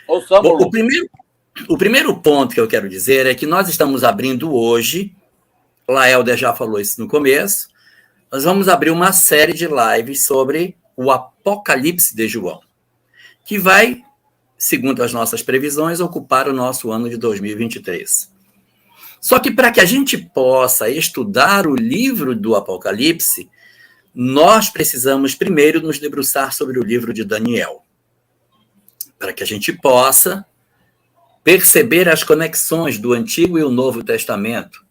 Bom, o primeiro ponto que eu quero dizer é que nós estamos abrindo hoje, Laelder já falou isso no começo, nós vamos abrir uma série de lives sobre o Apocalipse de João, que vai, segundo as nossas previsões, ocupar o nosso ano de 2023. Só que para que a gente possa estudar o livro do Apocalipse, nós precisamos primeiro nos debruçar sobre o livro de Daniel, para que a gente possa perceber as conexões do Antigo e o Novo Testamento,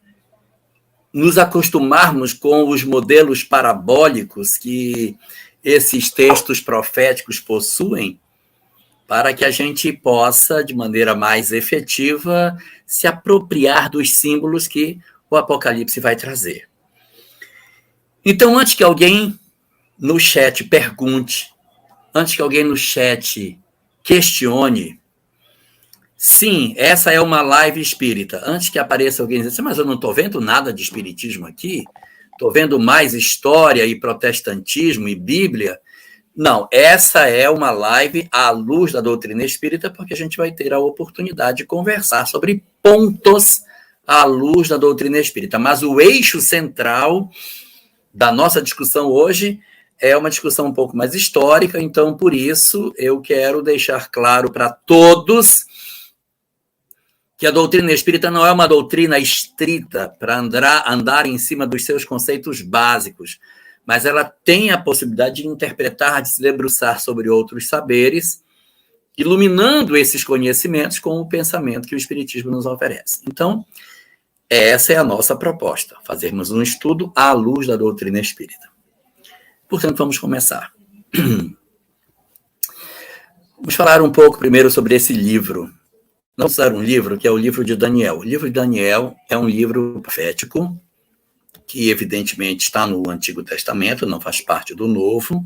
nos acostumarmos com os modelos parabólicos que esses textos proféticos possuem, para que a gente possa, de maneira mais efetiva, se apropriar dos símbolos que o Apocalipse vai trazer. Então, antes que alguém no chat pergunte, antes que alguém no chat questione, sim, essa é uma live espírita. Antes que apareça alguém dizendo assim, mas eu não estou vendo nada de espiritismo aqui, estou vendo mais história e protestantismo e Bíblia. Não, essa é uma live à luz da doutrina espírita, porque a gente vai ter a oportunidade de conversar sobre pontos à luz da doutrina espírita. Mas o eixo central da nossa discussão hoje é uma discussão um pouco mais histórica, então, por isso, eu quero deixar claro para todos que a doutrina espírita não é uma doutrina estrita para andar em cima dos seus conceitos básicos, mas ela tem a possibilidade de interpretar, de se debruçar sobre outros saberes, iluminando esses conhecimentos com o pensamento que o Espiritismo nos oferece. Então, essa é a nossa proposta, fazermos um estudo à luz da doutrina espírita. Portanto, vamos começar. Vamos falar um pouco primeiro sobre esse livro. Vamos usar um livro que é o livro de Daniel. O livro de Daniel é um livro profético, que evidentemente está no Antigo Testamento, não faz parte do Novo,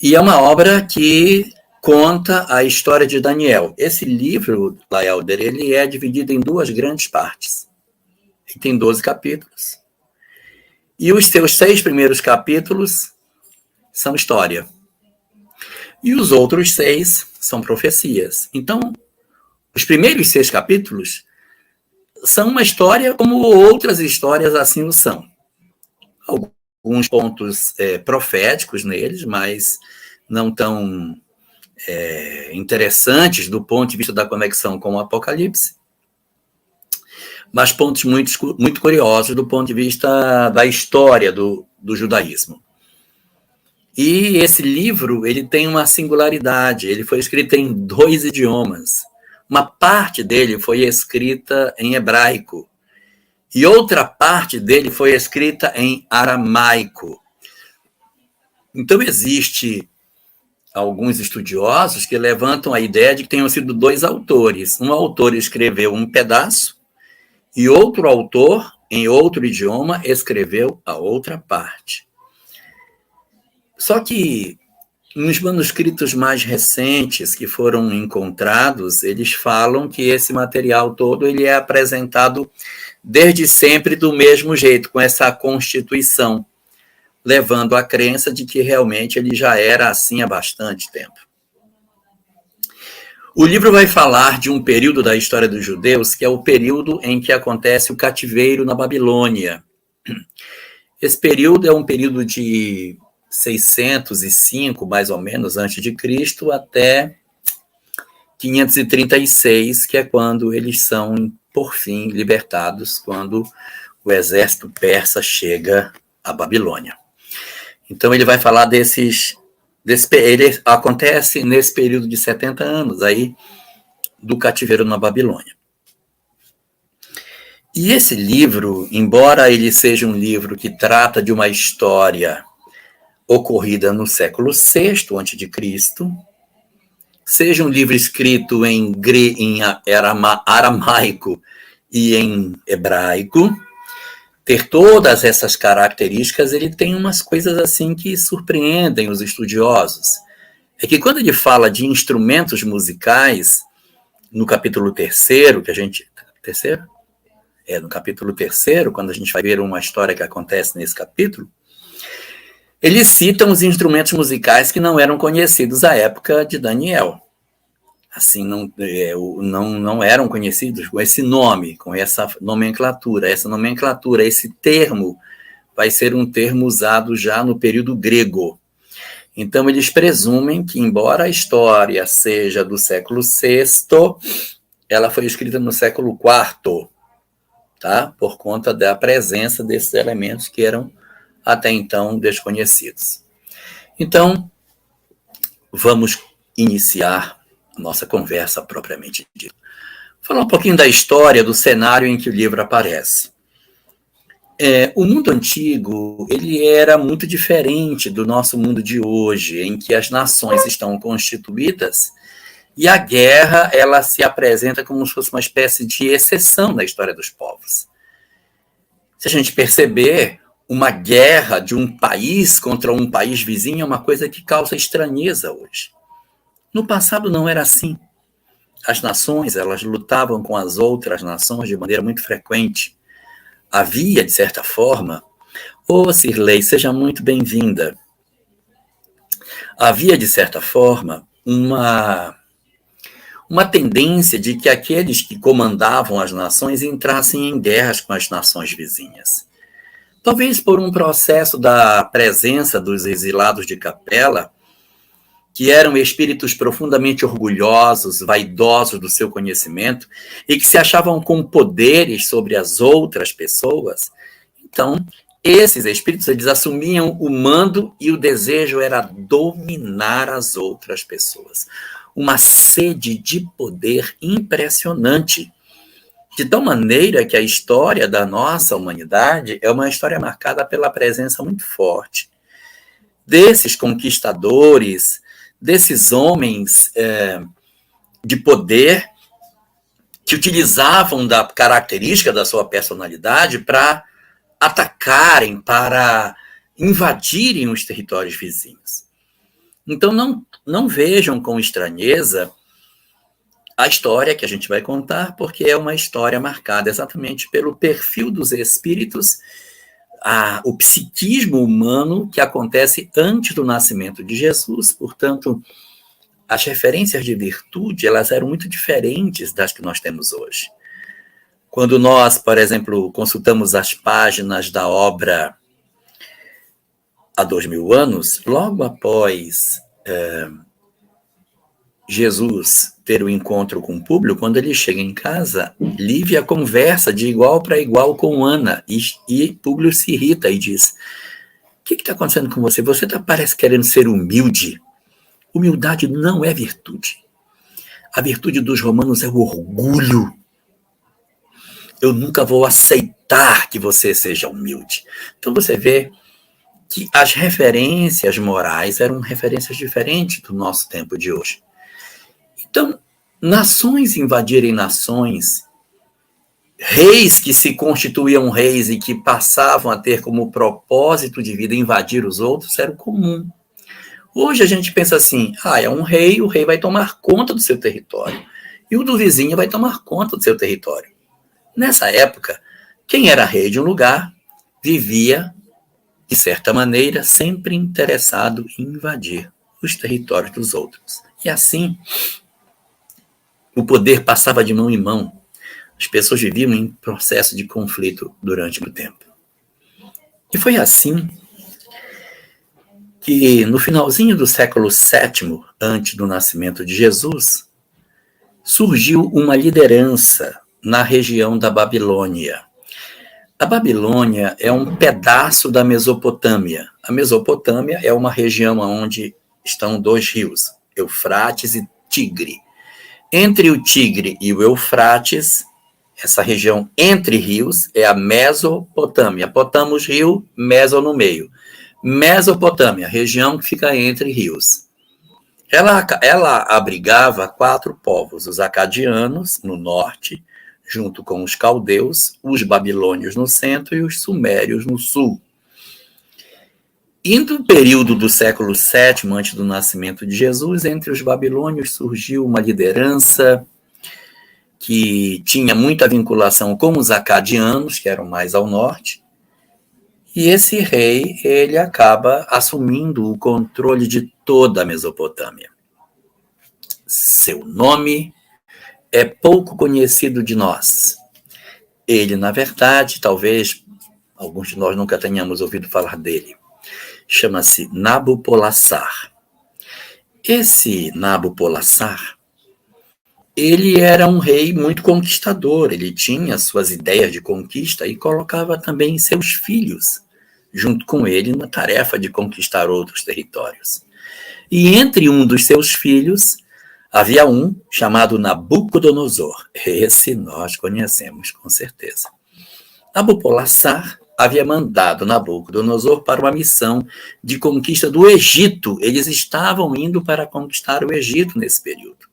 e é uma obra que conta a história de Daniel. Esse livro, Laelder, ele é dividido em duas grandes partes. Ele tem 12 capítulos. E os seus 6 primeiros capítulos são história. E os outros 6 são profecias. Então, os primeiros 6 capítulos são uma história como outras histórias assim o são. Alguns pontos proféticos neles, mas não tão interessantes do ponto de vista da conexão com o Apocalipse, mas pontos muito curiosos do ponto de vista da história do judaísmo. E esse livro ele tem uma singularidade, ele foi escrito em 2 idiomas. Uma parte dele foi escrita em hebraico e outra parte dele foi escrita em aramaico. Então, existe alguns estudiosos que levantam a ideia de que tenham sido 2 autores. Um autor escreveu um pedaço e outro autor, em outro idioma, escreveu a outra parte. Só que nos manuscritos mais recentes que foram encontrados, eles falam que esse material todo ele é apresentado desde sempre do mesmo jeito, com essa constituição, levando à crença de que realmente ele já era assim há bastante tempo. O livro vai falar de um período da história dos judeus, que é o período em que acontece o cativeiro na Babilônia. Esse período é um período de 605, mais ou menos, antes de Cristo, até 536, que é quando eles são, por fim, libertados, quando o exército persa chega à Babilônia. Então, ele vai falar ele acontece nesse período de 70 anos, aí, do cativeiro na Babilônia. E esse livro, embora ele seja um livro que trata de uma história ocorrida no século VI a.C., seja um livro escrito em aramaico e em hebraico, ter todas essas características, ele tem umas coisas assim que surpreendem os estudiosos. É que quando ele fala de instrumentos musicais, no capítulo 3º, que a gente... Terceiro? No capítulo 3º, quando a gente vai ver uma história que acontece nesse capítulo, eles citam os instrumentos musicais que não eram conhecidos à época de Daniel. assim, não eram conhecidos com esse nome, com essa nomenclatura. Essa nomenclatura, esse termo, vai ser um termo usado já no período grego. Então, eles presumem que, embora a história seja do século VI, ela foi escrita no século IV, tá? Por conta da presença desses elementos que eram até então desconhecidos. Então, vamos iniciar nossa conversa propriamente dita. Falar um pouquinho da história, do cenário em que o livro aparece. O mundo antigo, ele era muito diferente do nosso mundo de hoje, em que as nações estão constituídas e a guerra, ela se apresenta como se fosse uma espécie de exceção na história dos povos. Se a gente perceber, uma guerra de um país contra um país vizinho é uma coisa que causa estranheza hoje. No passado não era assim. As nações, elas lutavam com as outras nações de maneira muito frequente. Havia, de certa forma, Cirlei, seja muito bem-vinda. Havia, de certa forma, uma tendência de que aqueles que comandavam as nações entrassem em guerras com as nações vizinhas. Talvez por um processo da presença dos exilados de Capela, que eram espíritos profundamente orgulhosos, vaidosos do seu conhecimento, e que se achavam com poderes sobre as outras pessoas. Então, esses espíritos, eles assumiam o mando e o desejo era dominar as outras pessoas. Uma sede de poder impressionante, de tal maneira que a história da nossa humanidade é uma história marcada pela presença muito forte desses conquistadores, desses homens de poder que utilizavam da característica da sua personalidade para atacarem, para invadirem os territórios vizinhos. Então, não vejam com estranheza a história que a gente vai contar, porque é uma história marcada exatamente pelo perfil dos espíritos, o psiquismo humano que acontece antes do nascimento de Jesus. Portanto, as referências de virtude, elas eram muito diferentes das que nós temos hoje. Quando nós, por exemplo, consultamos as páginas da obra há 2000 anos, logo após Jesus ter o encontro com o público, quando ele chega em casa, Lívia conversa de igual para igual com Ana, e Públio se irrita e diz: o que está acontecendo com você? Você parece querendo ser humilde. Humildade não é virtude. A virtude dos romanos é o orgulho. Eu nunca vou aceitar que você seja humilde. Então você vê que as referências morais eram referências diferentes do nosso tempo de hoje. Então, nações invadirem nações, reis que se constituíam reis e que passavam a ter como propósito de vida invadir os outros, era comum. Hoje a gente pensa assim, é um rei, o rei vai tomar conta do seu território, e o do vizinho vai tomar conta do seu território. Nessa época, quem era rei de um lugar vivia, de certa maneira, sempre interessado em invadir os territórios dos outros. E assim, o poder passava de mão em mão. As pessoas viviam em processo de conflito durante muito tempo. E foi assim que, no finalzinho do século VII, antes do nascimento de Jesus, surgiu uma liderança na região da Babilônia. A Babilônia é um pedaço da Mesopotâmia. A Mesopotâmia é uma região onde estão 2 rios, Eufrates e Tigre. Entre o Tigre e o Eufrates, essa região entre rios é a Mesopotâmia. Potamos, rio, meso no meio. Mesopotâmia, região que fica entre rios. Ela abrigava 4 povos, os acadianos, no norte, junto com os caldeus, os babilônios no centro e os sumérios no sul. E no período do século VII, antes do nascimento de Jesus, entre os babilônios surgiu uma liderança que tinha muita vinculação com os acadianos, que eram mais ao norte, e esse rei, ele acaba assumindo o controle de toda a Mesopotâmia. Seu nome é pouco conhecido de nós. Ele, na verdade, talvez alguns de nós nunca tenhamos ouvido falar dele. Chama-se Nabopolassar. Esse Nabopolassar, ele era um rei muito conquistador, ele tinha suas ideias de conquista e colocava também seus filhos junto com ele na tarefa de conquistar outros territórios. E entre um dos seus filhos havia um chamado Nabucodonosor. Esse nós conhecemos com certeza. Nabopolassar havia mandado Nabucodonosor para uma missão de conquista do Egito. Eles estavam indo para conquistar o Egito nesse período.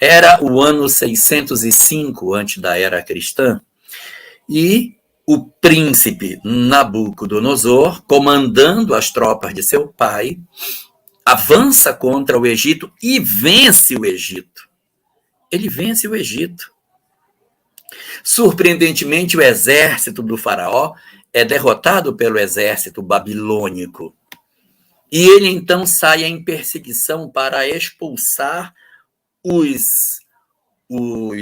Era o ano 605 antes da era cristã, e o príncipe Nabucodonosor, comandando as tropas de seu pai, avança contra o Egito e vence o Egito. Ele vence o Egito. Surpreendentemente, o exército do faraó é derrotado pelo exército babilônico. E ele então sai em perseguição para expulsar os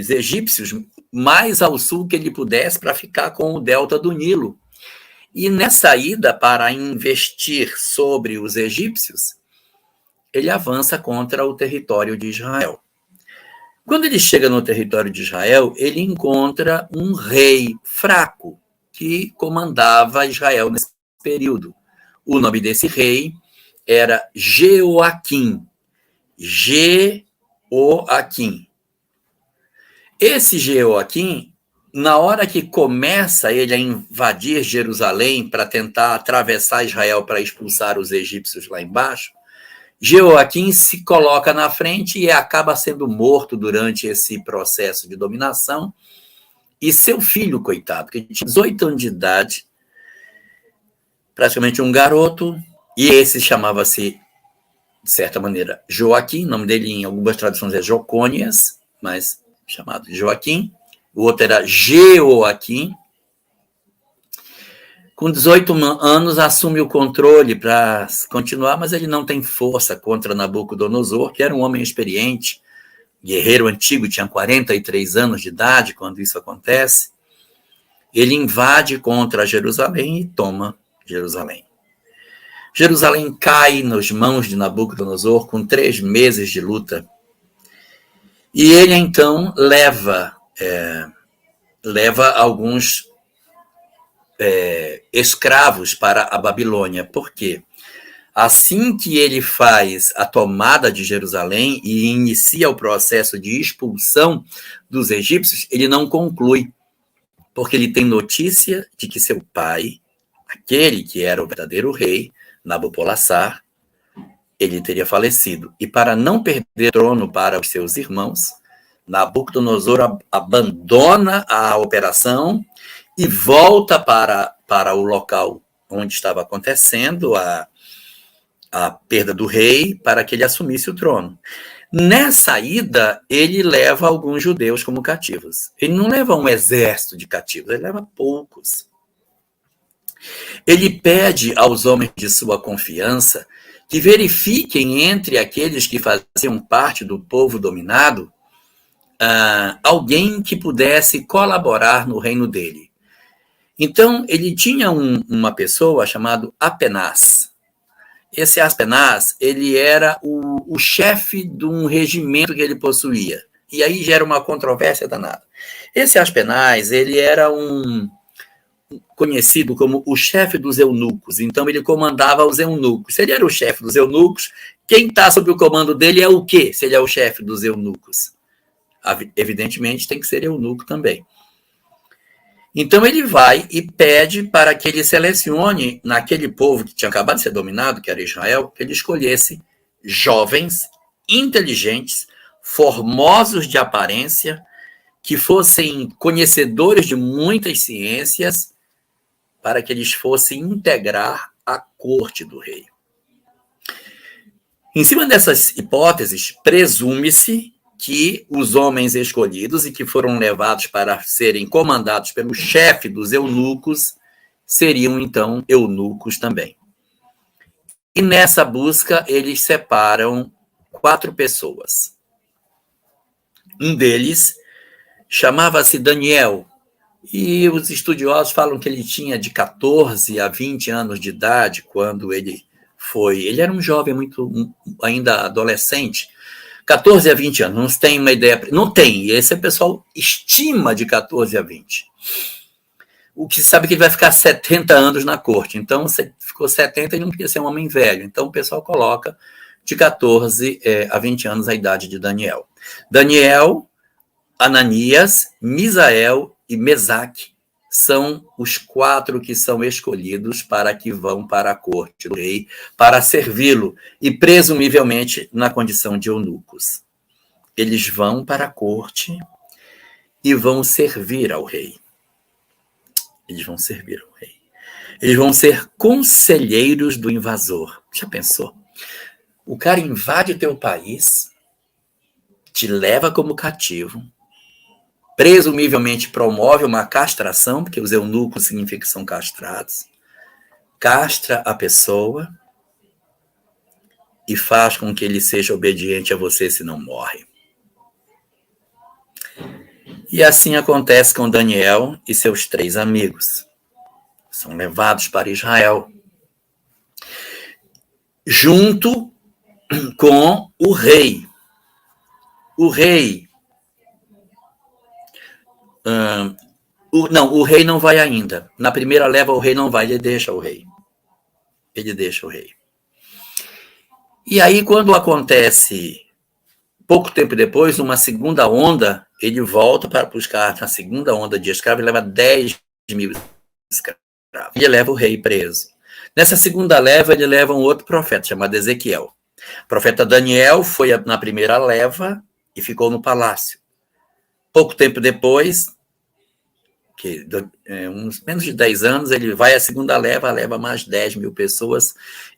egípcios mais ao sul que ele pudesse para ficar com o delta do Nilo. E nessa ida para investir sobre os egípcios, ele avança contra o território de Israel. Quando ele chega no território de Israel, ele encontra um rei fraco que comandava Israel nesse período. O nome desse rei era Jeoaquim. Jeoaquim. Esse Jeoaquim, na hora que começa ele a invadir Jerusalém para tentar atravessar Israel para expulsar os egípcios lá embaixo, Jeoaquim se coloca na frente e acaba sendo morto durante esse processo de dominação. E seu filho, coitado, que tinha 18 anos de idade, praticamente um garoto, e esse chamava-se, de certa maneira, Joaquim, o nome dele em algumas traduções é Jocônias, mas chamado de Joaquim. O outro era Jeoaquim. Com 18 anos, assume o controle para continuar, mas ele não tem força contra Nabucodonosor, que era um homem experiente, guerreiro antigo, tinha 43 anos de idade quando isso acontece. Ele invade contra Jerusalém e toma Jerusalém. Jerusalém cai nas mãos de Nabucodonosor com 3 meses de luta. E ele, então, leva alguns escravos para a Babilônia. Por quê? Assim que ele faz a tomada de Jerusalém e inicia o processo de expulsão dos egípcios, ele não conclui, porque ele tem notícia de que seu pai, aquele que era o verdadeiro rei, Nabopolassar, ele teria falecido. E para não perder o trono para os seus irmãos, Nabucodonosor abandona a operação e volta para o local onde estava acontecendo a perda do rei, para que ele assumisse o trono. Nessa ida, ele leva alguns judeus como cativos. Ele não leva um exército de cativos, ele leva poucos. Ele pede aos homens de sua confiança que verifiquem entre aqueles que faziam parte do povo dominado alguém que pudesse colaborar no reino dele. Então, ele tinha uma pessoa chamada Apenaz. Esse Apenaz, ele era o chefe de um regimento que ele possuía. E aí gera uma controvérsia danada. Esse Apenaz, ele era conhecido como o chefe dos eunucos. Então, ele comandava os eunucos. Se ele era o chefe dos eunucos, quem está sob o comando dele é o quê? Se ele é o chefe dos eunucos? Evidentemente, tem que ser eunuco também. Então, ele vai e pede para que ele selecione, naquele povo que tinha acabado de ser dominado, que era Israel, que ele escolhesse jovens, inteligentes, formosos de aparência, que fossem conhecedores de muitas ciências, para que eles fossem integrar a corte do rei. Em cima dessas hipóteses, presume-se que os homens escolhidos e que foram levados para serem comandados pelo chefe dos eunucos seriam, então, eunucos também. E nessa busca, eles separam 4 pessoas. Um deles chamava-se Daniel, e os estudiosos falam que ele tinha de 14 a 20 anos de idade quando ele foi. Ele era um jovem ainda adolescente, 14 a 20 anos, não tem uma ideia. Não tem, esse pessoal estima de 14 a 20. O que se sabe é que ele vai ficar 70 anos na corte, então se ficou 70, ele não podia ser um homem velho, então o pessoal coloca de 14 a 20 anos a idade de Daniel. Daniel, Ananias, Misael e Mesaque são os 4 que são escolhidos para que vão para a corte do rei, para servi-lo, e presumivelmente na condição de eunucos. Eles vão para a corte e vão servir ao rei. Eles vão servir ao rei. Eles vão ser conselheiros do invasor. Já pensou? O cara invade o teu país, te leva como cativo, presumivelmente promove uma castração, porque os eunucos significa que são castrados, castra a pessoa e faz com que ele seja obediente a você, se não morre. E assim acontece com Daniel e seus 3 amigos. São levados para Israel, junto com o rei. O rei... o rei não vai ainda. Na primeira leva, o rei não vai, ele deixa o rei. Ele deixa o rei. E aí, quando acontece, pouco tempo depois, uma segunda onda, ele volta para buscar na segunda onda de escravos e leva 10 mil escravos. Ele leva o rei preso. Nessa segunda leva, ele leva um outro profeta, chamado Ezequiel. O profeta Daniel foi na primeira leva e ficou no palácio. Pouco tempo depois, uns menos de 10 anos, ele vai à segunda leva, leva mais 10 mil pessoas,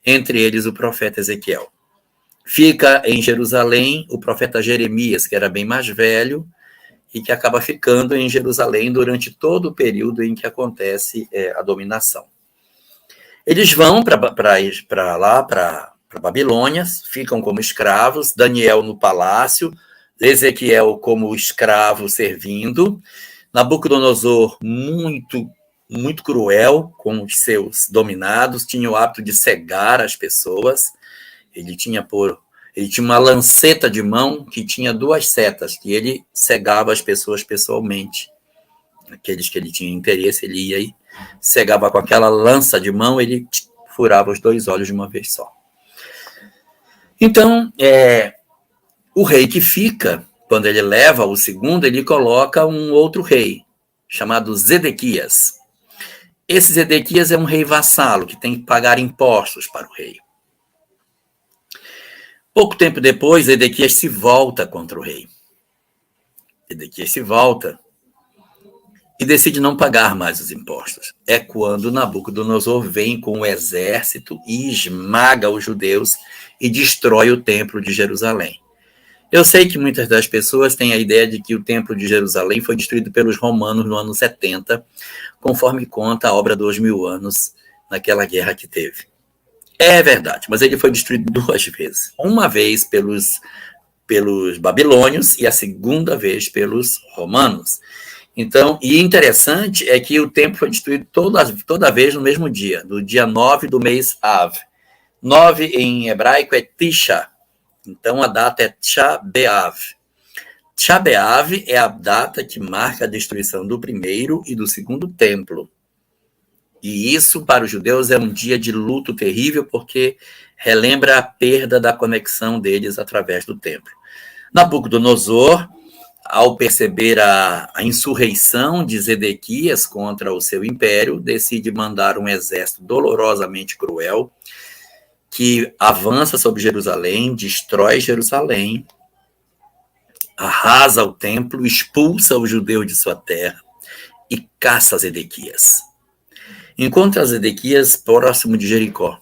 entre eles o profeta Ezequiel. Fica em Jerusalém o profeta Jeremias, que era bem mais velho, e que acaba ficando em Jerusalém durante todo o período em que acontece a dominação. Eles vão para lá, para Babilônia, ficam como escravos, Daniel no palácio, Ezequiel como escravo servindo, Nabucodonosor muito, muito cruel com os seus dominados, tinha o hábito de cegar as pessoas, ele tinha uma lanceta de mão que tinha 2 setas, e ele cegava as pessoas pessoalmente. Aqueles que ele tinha interesse, ele ia e cegava com aquela lança de mão, ele furava os 2 olhos de uma vez só. Então, o rei que fica, quando ele leva o segundo, ele coloca um outro rei, chamado Zedequias. Esse Zedequias é um rei vassalo, que tem que pagar impostos para o rei. Pouco tempo depois, Zedequias se volta contra o rei. Zedequias se volta e decide não pagar mais os impostos. É quando Nabucodonosor vem com o exército e esmaga os judeus e destrói o templo de Jerusalém. Eu sei que muitas das pessoas têm a ideia de que o templo de Jerusalém foi destruído pelos romanos no ano 70, conforme conta a obra dos 1000 anos, naquela guerra que teve. É verdade, mas ele foi destruído 2 vezes. Uma vez pelos babilônios e a segunda vez pelos romanos. E interessante é que o templo foi destruído toda vez no mesmo dia, no dia 9 do mês Av. 9 em hebraico é Tisha. Então a data é Tisha B'Av. Tisha B'Av é a data que marca a destruição do primeiro e do segundo templo. E isso, para os judeus, é um dia de luto terrível, porque relembra a perda da conexão deles através do templo. Nabucodonosor, ao perceber a insurreição de Zedequias contra o seu império, decide mandar um exército dolorosamente cruel, que avança sobre Jerusalém, destrói Jerusalém, arrasa o templo, expulsa os judeus de sua terra e caça Zedequias. Encontra Zedequias próximo de Jericó.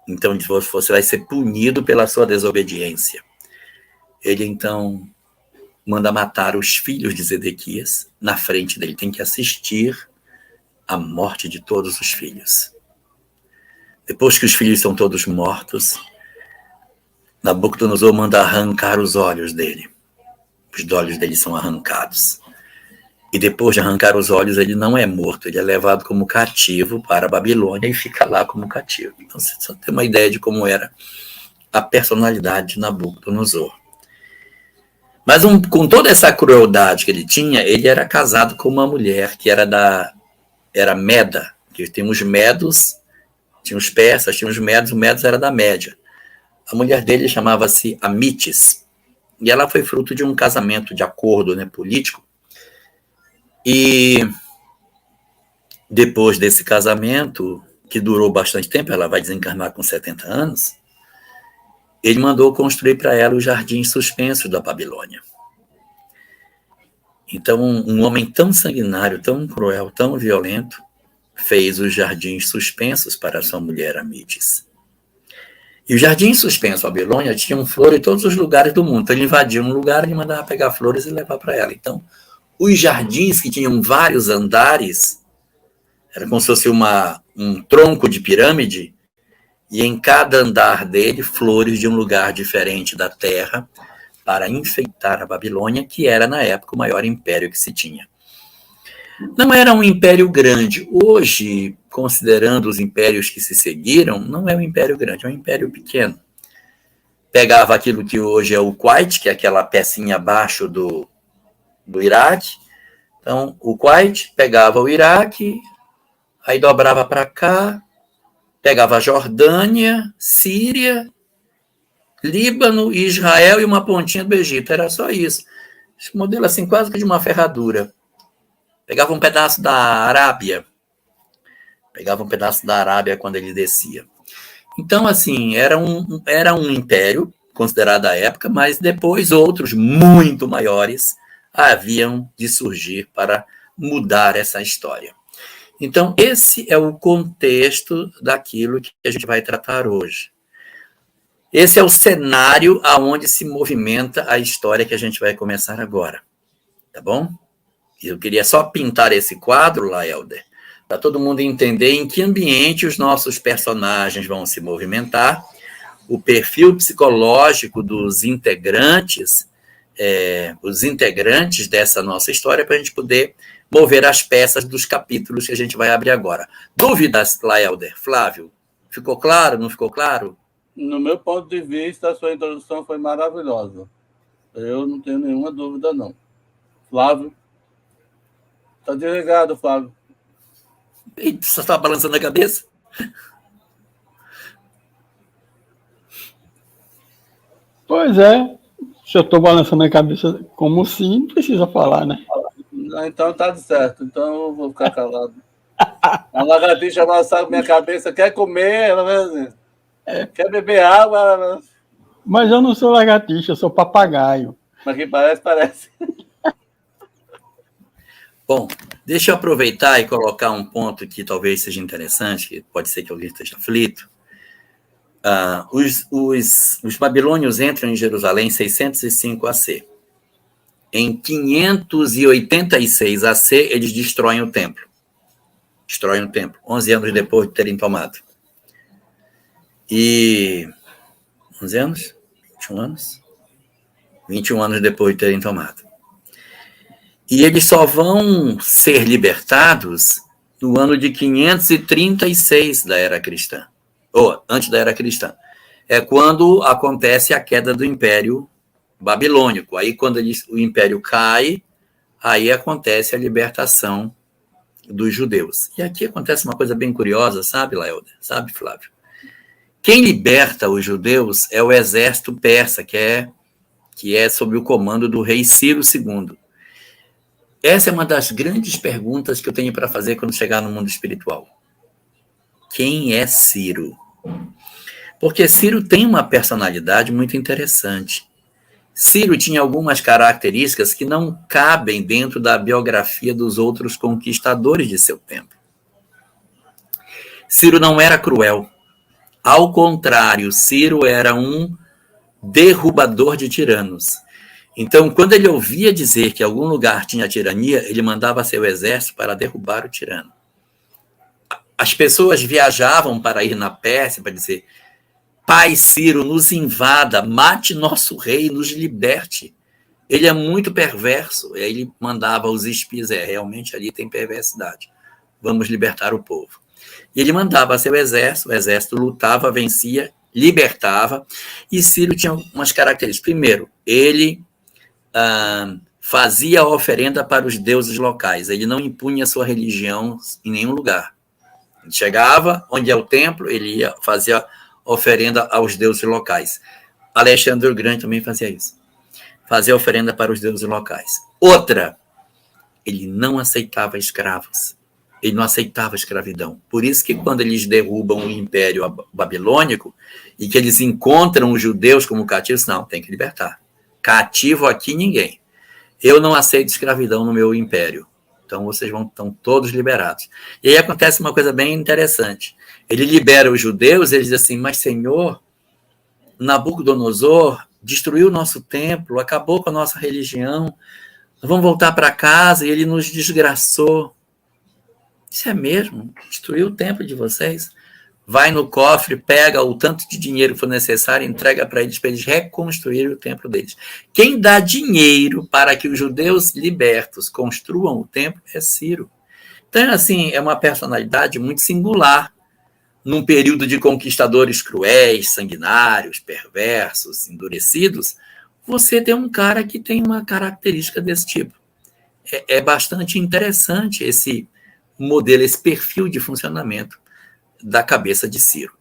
Então, você vai ser punido pela sua desobediência. Ele, então, manda matar os filhos de Zedequias na frente dele. Tem que assistir à morte de todos os filhos. Depois que os filhos são todos mortos, Nabucodonosor manda arrancar os olhos dele. os olhos dele são arrancados. E depois de arrancar os olhos, ele não é morto, ele é levado como cativo para a Babilônia e fica lá como cativo. Então, você só tem uma ideia de como era a personalidade de Nabucodonosor. Mas com toda essa crueldade que ele tinha, ele era casado com uma mulher que era Meda, que tem os medos, tinha os persas, tinha os medos, o medos era da Média. A mulher dele chamava-se Amitis, e ela foi fruto de um casamento de acordo, né, político. E depois desse casamento, que durou bastante tempo, ela vai desencarnar com 70 anos, ele mandou construir para ela os jardins suspensos da Babilônia. Então, um homem tão sanguinário, tão cruel, tão violento, fez os jardins suspensos para sua mulher Amitis. E os jardins suspensos da Babilônia tinham flores em todos os lugares do mundo. Então, ele invadia um lugar e mandava pegar flores e levar para ela. Então, os jardins que tinham vários andares, era como se fosse um tronco de pirâmide, e em cada andar dele, flores de um lugar diferente da terra, para enfeitar a Babilônia, que era, na época, o maior império que se tinha. Não era um império grande. Hoje, considerando os impérios que se seguiram, não é um império grande, é um império pequeno. Pegava aquilo que hoje é o Kuwait, que é aquela pecinha abaixo do Iraque. Então, o Kuwait pegava o Iraque, aí dobrava para cá, pegava a Jordânia, Síria, Líbano, Israel e uma pontinha do Egito. Era só isso. Esse modelo assim, quase que de uma ferradura. Pegava um pedaço da Arábia. Quando ele descia. Então, assim, era um império, considerado à época, mas depois outros muito maiores haviam de surgir para mudar essa história. Então, esse é o contexto daquilo que a gente vai tratar hoje. Esse é o cenário aonde se movimenta a história que a gente vai começar agora. Tá bom? Eu queria só pintar esse quadro, Laelder, para todo mundo entender em que ambiente os nossos personagens vão se movimentar, o perfil psicológico dos integrantes, os integrantes dessa nossa história, para a gente poder mover as peças dos capítulos que a gente vai abrir agora. Dúvidas, Laelder? Flávio, ficou claro, não ficou claro? No meu ponto de vista, a sua introdução foi maravilhosa. Eu não tenho nenhuma dúvida, não. Flávio? Está desligado, Flávio. Você está balançando a cabeça? Pois é. Se eu estou balançando a cabeça como sim, não precisa falar, né? Então tá certo. Então eu vou ficar calado. A lagartixa balançar minha cabeça, quer comer, ela vai dizer. Quer beber água? Mas eu não sou lagartixa, eu sou papagaio. Mas que parece. Bom, deixa eu aproveitar e colocar um ponto que talvez seja interessante, que pode ser que alguém esteja aflito. Os babilônios entram em Jerusalém em 605 AC. Em 586 AC, eles destroem o templo. 11 anos depois de terem tomado. E 11 anos? 21 anos? 21 anos depois de terem tomado. E eles só vão ser libertados no ano de 536 da era cristã. Ou antes da era cristã. É quando acontece a queda do Império Babilônico. Aí, quando o Império cai, aí acontece a libertação dos judeus. E aqui acontece uma coisa bem curiosa, sabe, Laelder? Sabe, Flávio? Quem liberta os judeus é o exército persa, que é sob o comando do rei Ciro II. Essa é uma das grandes perguntas que eu tenho para fazer quando chegar no mundo espiritual. Quem é Ciro? Porque Ciro tem uma personalidade muito interessante. Ciro tinha algumas características que não cabem dentro da biografia dos outros conquistadores de seu tempo. Ciro não era cruel. Ao contrário, Ciro era um derrubador de tiranos. Então, quando ele ouvia dizer que algum lugar tinha tirania, ele mandava seu exército para derrubar o tirano. As pessoas viajavam para ir na Pérsia para dizer: Pai Ciro, nos invada, mate nosso rei, nos liberte. Ele é muito perverso. Ele mandava os espias, realmente ali tem perversidade. Vamos libertar o povo. E ele mandava seu exército, o exército lutava, vencia, libertava, e Ciro tinha umas características. Primeiro, ele fazia a oferenda para os deuses locais, ele não impunha sua religião em nenhum lugar. Ele chegava, onde é o templo, ele ia fazer oferenda aos deuses locais. Alexandre o Grande também fazia isso. Fazia oferenda para os deuses locais. Outra, ele não aceitava escravos. Ele não aceitava escravidão. Por isso que quando eles derrubam o Império Babilônico e que eles encontram os judeus como cativos, não, tem que libertar. Cativo aqui ninguém. Eu não aceito escravidão no meu império. Então vocês estão todos liberados. E aí acontece uma coisa bem interessante. Ele libera os judeus, eles dizem assim, mas Senhor, Nabucodonosor destruiu o nosso templo, acabou com a nossa religião, vamos voltar para casa e ele nos desgraçou. Isso é mesmo? Destruiu o templo de vocês? Vai no cofre, pega o tanto de dinheiro que for necessário, entrega para eles reconstruírem o templo deles. Quem dá dinheiro para que os judeus libertos construam o templo é Ciro. Então, assim, é uma personalidade muito singular. Num período de conquistadores cruéis, sanguinários, perversos, endurecidos, você tem um cara que tem uma característica desse tipo. É bastante interessante esse modelo, esse perfil de funcionamento da cabeça de Ciro.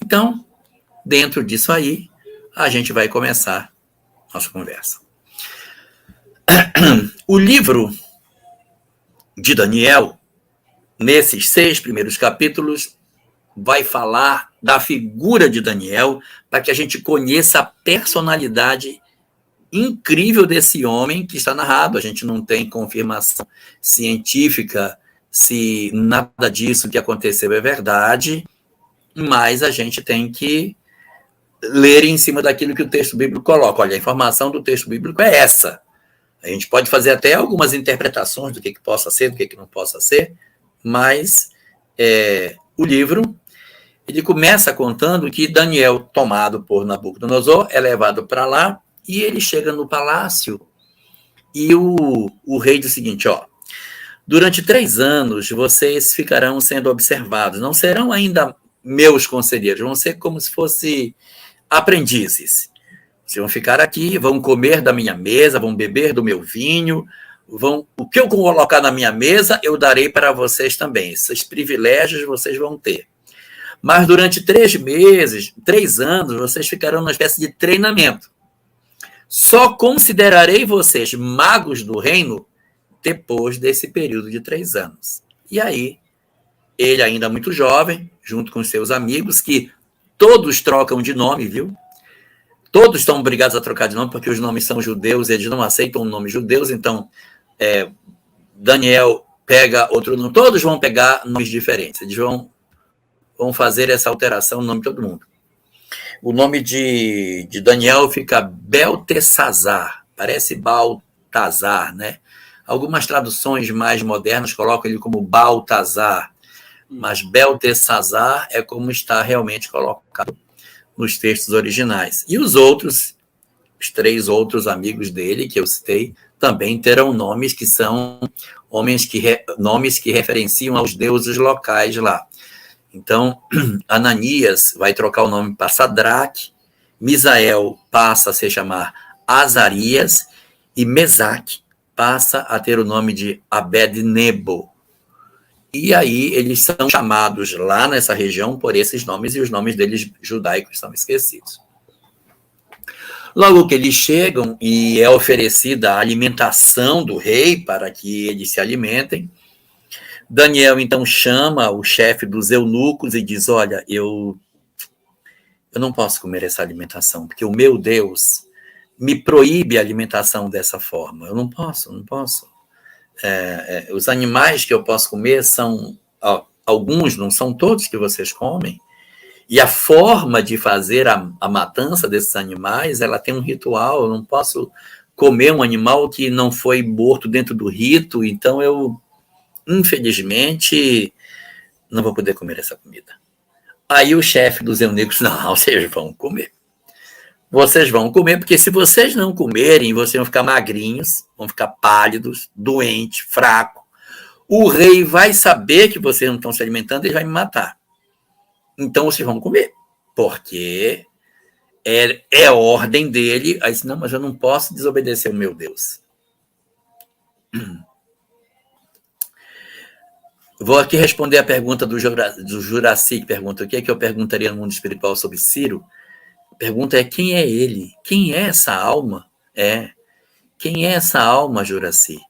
Então, dentro disso aí, a gente vai começar nossa conversa. O livro de Daniel, nesses 6 primeiros capítulos, vai falar da figura de Daniel para que a gente conheça a personalidade incrível desse homem que está narrado. A gente não tem confirmação científica se nada disso que aconteceu é verdade, mas a gente tem que ler em cima daquilo que o texto bíblico coloca. Olha, a informação do texto bíblico é essa. A gente pode fazer até algumas interpretações do que possa ser, do que não possa ser, mas o livro ele começa contando que Daniel, tomado por Nabucodonosor, é levado para lá e ele chega no palácio e o rei diz o seguinte, ó, durante 3 anos, vocês ficarão sendo observados. Não serão ainda meus conselheiros, vão ser como se fossem aprendizes. Vocês vão ficar aqui, vão comer da minha mesa, vão beber do meu vinho, o que eu colocar na minha mesa, eu darei para vocês também. Esses privilégios vocês vão ter. Mas durante 3 meses, 3 anos, vocês ficarão numa espécie de treinamento. Só considerarei vocês magos do reino depois desse período de 3 anos. E aí, ele ainda muito jovem, junto com seus amigos, que todos trocam de nome, viu? Todos estão obrigados a trocar de nome, porque os nomes são judeus, eles não aceitam nomes judeus, então Daniel pega outro nome, todos vão pegar nomes diferentes, eles vão fazer essa alteração no nome de todo mundo. O nome de Daniel fica Beltesazar, parece Baltazar, né? Algumas traduções mais modernas colocam ele como Baltazar, mas Beltesazar é como está realmente colocado nos textos originais. E os 3 outros amigos dele, que eu citei, também terão nomes que são nomes que referenciam aos deuses locais lá. Então, Ananias vai trocar o nome para Sadraque, Misael passa a se chamar Azarias e Mesaque passa a ter o nome de Abed-Nebo. E aí eles são chamados lá nessa região por esses nomes e os nomes deles judaicos são esquecidos. Logo que eles chegam e é oferecida a alimentação do rei para que eles se alimentem, Daniel então chama o chefe dos eunucos e diz, olha, eu não posso comer essa alimentação, porque o meu Deus me proíbe a alimentação dessa forma. Eu não posso. Os animais que eu posso comer são alguns, não são todos que vocês comem. E a forma de fazer a matança desses animais, ela tem um ritual. Eu não posso comer um animal que não foi morto dentro do rito. Então, eu, infelizmente, não vou poder comer essa comida. Aí o chefe dos eunucos, não, vocês vão comer. vocês vão comer, porque se vocês não comerem, vocês vão ficar magrinhos, vão ficar pálidos, doentes, fracos. O rei vai saber que vocês não estão se alimentando e vai me matar. Então vocês vão comer, porque é ordem dele. Aí disse, não, mas eu não posso desobedecer o meu Deus. Vou aqui responder a pergunta do Juraci, que pergunta o que é que eu perguntaria no mundo espiritual sobre Ciro. A pergunta é quem é ele? Quem é essa alma? Quem é essa alma, Juraci?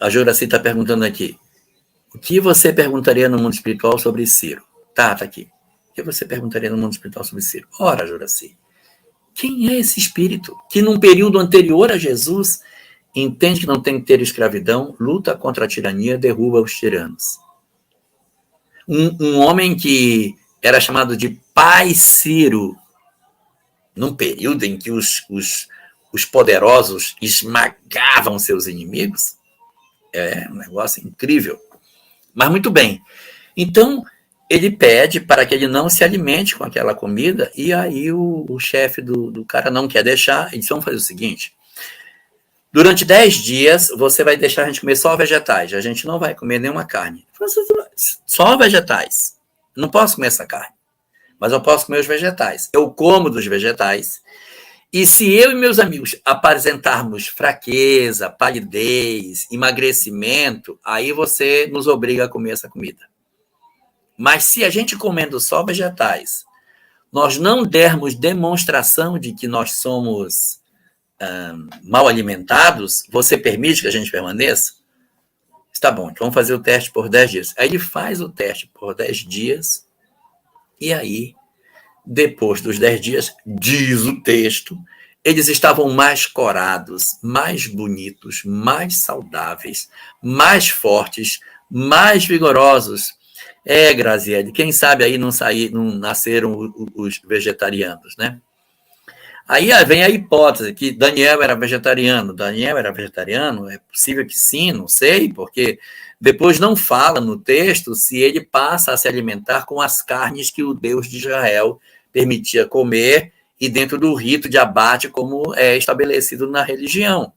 A Juraci está perguntando aqui. O que você perguntaria no mundo espiritual sobre Ciro? Tá aqui. O que você perguntaria no mundo espiritual sobre Ciro? Ora, Juraci, quem é esse espírito que num período anterior a Jesus entende que não tem que ter escravidão, luta contra a tirania, derruba os tiranos? Um homem que era chamado de Pai Ciro, num período em que os poderosos esmagavam seus inimigos, é um negócio incrível. Mas muito bem. Então, ele pede para que ele não se alimente com aquela comida, e aí o chefe do cara não quer deixar. Eles vão fazer o seguinte: durante 10 dias, você vai deixar a gente comer só vegetais. A gente não vai comer nenhuma carne. Só vegetais. Não posso comer essa carne, mas eu posso comer os vegetais. Eu como dos vegetais. E se eu e meus amigos apresentarmos fraqueza, palidez, emagrecimento, aí você nos obriga a comer essa comida. Mas se a gente comendo só vegetais, nós não dermos demonstração de que nós somos mal alimentados, você permite que a gente permaneça? Está bom, então vamos fazer o teste por 10 dias. Aí ele faz o teste por 10 dias, e aí, depois dos 10 dias, diz o texto, eles estavam mais corados, mais bonitos, mais saudáveis, mais fortes, mais vigorosos. Graziele, quem sabe aí não nasceram os vegetarianos, né? Aí vem a hipótese que Daniel era vegetariano. Daniel era vegetariano? É possível que sim, não sei, porque depois não fala no texto se ele passa a se alimentar com as carnes que o Deus de Israel permitia comer e dentro do rito de abate como é estabelecido na religião.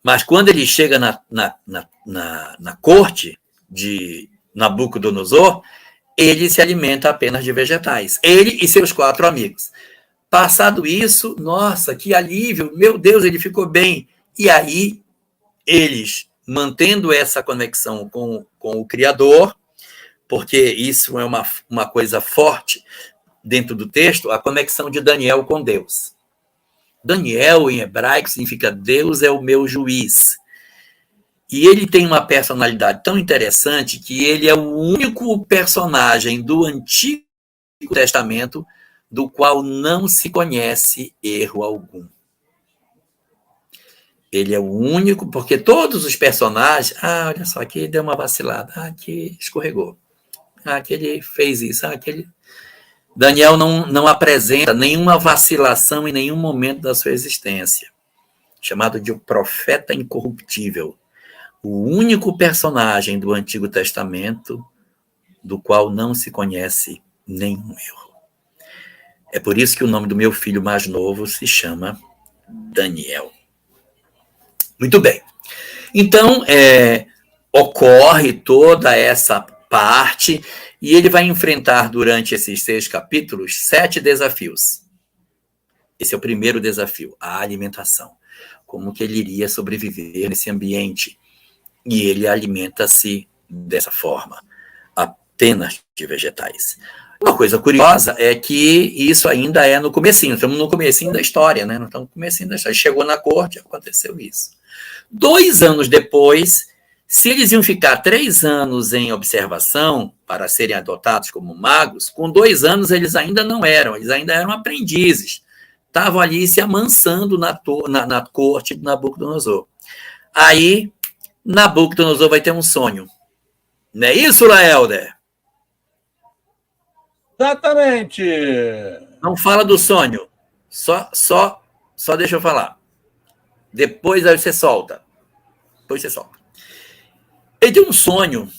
Mas quando ele chega na corte de Nabucodonosor, ele se alimenta apenas de vegetais. Ele e seus 4 amigos. Passado isso, nossa, que alívio, meu Deus, ele ficou bem. E aí, eles, mantendo essa conexão com o Criador, porque isso é uma coisa forte dentro do texto, a conexão de Daniel com Deus. Daniel, em hebraico, significa Deus é o meu juiz. E ele tem uma personalidade tão interessante que ele é o único personagem do Antigo Testamento do qual não se conhece erro algum. Ele é o único, porque todos os personagens, olha só, aqui deu uma vacilada, aqui escorregou, aqui ele fez isso, aquele... Daniel não apresenta nenhuma vacilação em nenhum momento da sua existência, chamado de o profeta incorruptível, o único personagem do Antigo Testamento do qual não se conhece nenhum erro. É por isso que o nome do meu filho mais novo se chama Daniel. Muito bem. Então, ocorre toda essa parte e ele vai enfrentar durante esses 6 capítulos 7 desafios. Esse é o primeiro desafio, a alimentação. Como que ele iria sobreviver nesse ambiente? E ele alimenta-se dessa forma, apenas de vegetais. Uma coisa curiosa é que isso ainda é no comecinho, estamos no comecinho da história, né? Não estamos no comecinho da história. Chegou na corte, aconteceu isso. 2 anos depois, se eles iam ficar 3 anos em observação para serem adotados como magos, com 2 anos eles ainda não eram, eles ainda eram aprendizes. Estavam ali se amansando na corte de Nabucodonosor. Aí, Nabucodonosor vai ter um sonho. Não é isso, Laelder? Exatamente. Não fala do sonho. Só deixa eu falar. Depois aí você solta. Ele tem um sonho.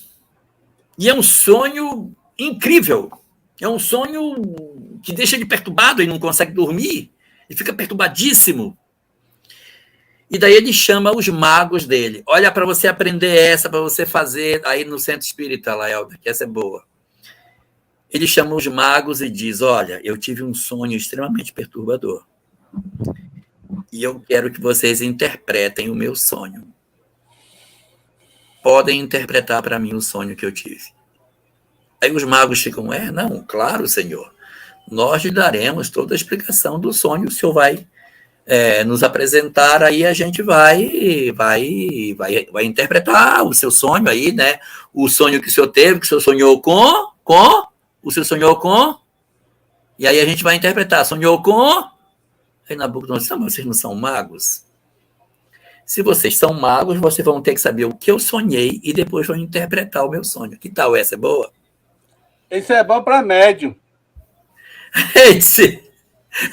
E é um sonho incrível. É um sonho que deixa ele perturbado e não consegue dormir. Ele fica perturbadíssimo. E daí ele chama os magos dele. Olha, para você aprender essa, para você fazer aí no centro espírita, Laelda, que essa é boa. Ele chama os magos e diz, olha, eu tive um sonho extremamente perturbador. E eu quero que vocês interpretem o meu sonho. Podem interpretar para mim o sonho que eu tive. Aí os magos ficam, não, claro, senhor. Nós lhe daremos toda a explicação do sonho, o senhor vai nos apresentar, aí a gente vai interpretar o seu sonho aí, né? O sonho que o senhor teve, que o senhor sonhou o senhor sonhou com, e aí a gente vai interpretar, sonhou com, aí Nabucodonosor disse, mas vocês não são magos? Se vocês são magos, vocês vão ter que saber o que eu sonhei e depois vão interpretar o meu sonho. Que tal essa? É boa? Isso é bom para médium. Isso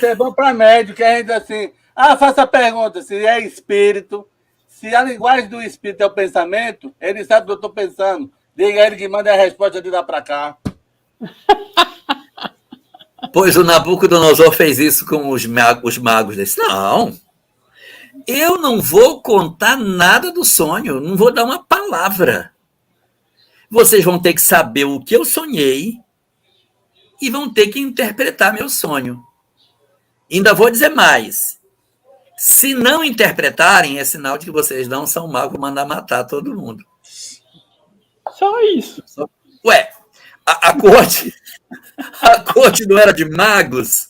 é bom para médium, que a gente assim... faça a pergunta, se é espírito, se a linguagem do espírito é o pensamento, ele sabe o que eu estou pensando. Diga a ele que manda a resposta de lá para cá. Pois o Nabucodonosor fez isso com os magos. Disse, não, eu não vou contar nada do sonho, não vou dar uma palavra. Vocês vão ter que saber o que eu sonhei e vão ter que interpretar meu sonho. Ainda vou dizer mais. Se não interpretarem, é sinal de que vocês não são magos, mandar matar todo mundo. Só isso. Ué, a corte não era de magos?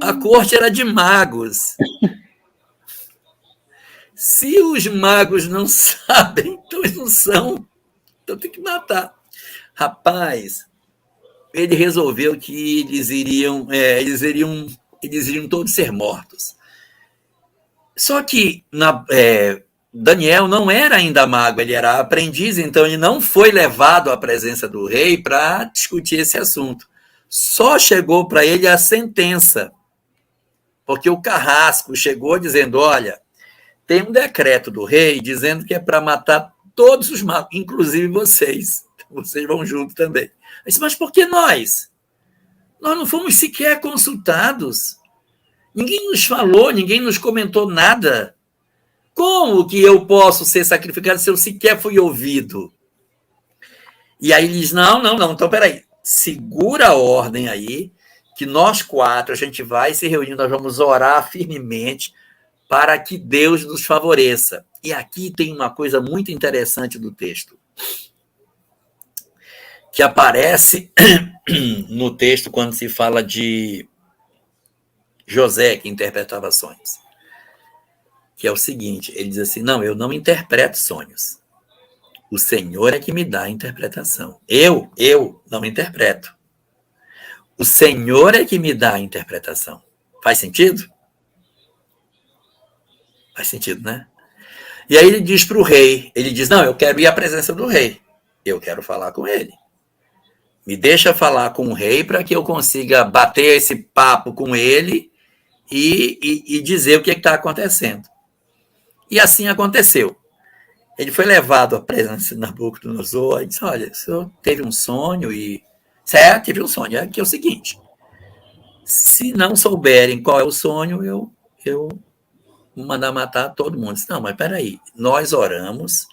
A corte era de magos. Se os magos não sabem, então eles não são. Então tem que matar. Rapaz, ele resolveu que eles iriam todos ser mortos. Só que Daniel não era ainda mago, ele era aprendiz, então ele não foi levado à presença do rei para discutir esse assunto. Só chegou para ele a sentença, porque o carrasco chegou dizendo, olha, tem um decreto do rei dizendo que é para matar todos os magos, inclusive vocês. Vocês vão junto também. Eu disse, mas por que nós? Nós não fomos sequer consultados. Ninguém nos falou, ninguém nos comentou nada. Como que eu posso ser sacrificado se eu sequer fui ouvido? E aí ele diz, não, então peraí, segura a ordem aí, que nós 4, a gente vai se reunir, nós vamos orar firmemente para que Deus nos favoreça. E aqui tem uma coisa muito interessante do texto, que aparece no texto quando se fala de José, que interpretava sonhos. Que é o seguinte, ele diz assim, não, eu não interpreto sonhos. O Senhor é que me dá a interpretação. Eu não interpreto. O Senhor é que me dá a interpretação. Faz sentido? Faz sentido, né? E aí ele diz para o rei, ele diz, não, eu quero ir à presença do rei. Eu quero falar com ele. Me deixa falar com o rei para que eu consiga bater esse papo com ele e dizer o que está acontecendo. E assim aconteceu. Ele foi levado à presença de Nabucodonosor e disse, olha, o senhor teve um sonho e... Certo, teve um sonho. É que é o seguinte, se não souberem qual é o sonho, eu vou mandar matar todo mundo. Disse, não, mas peraí, nós oramos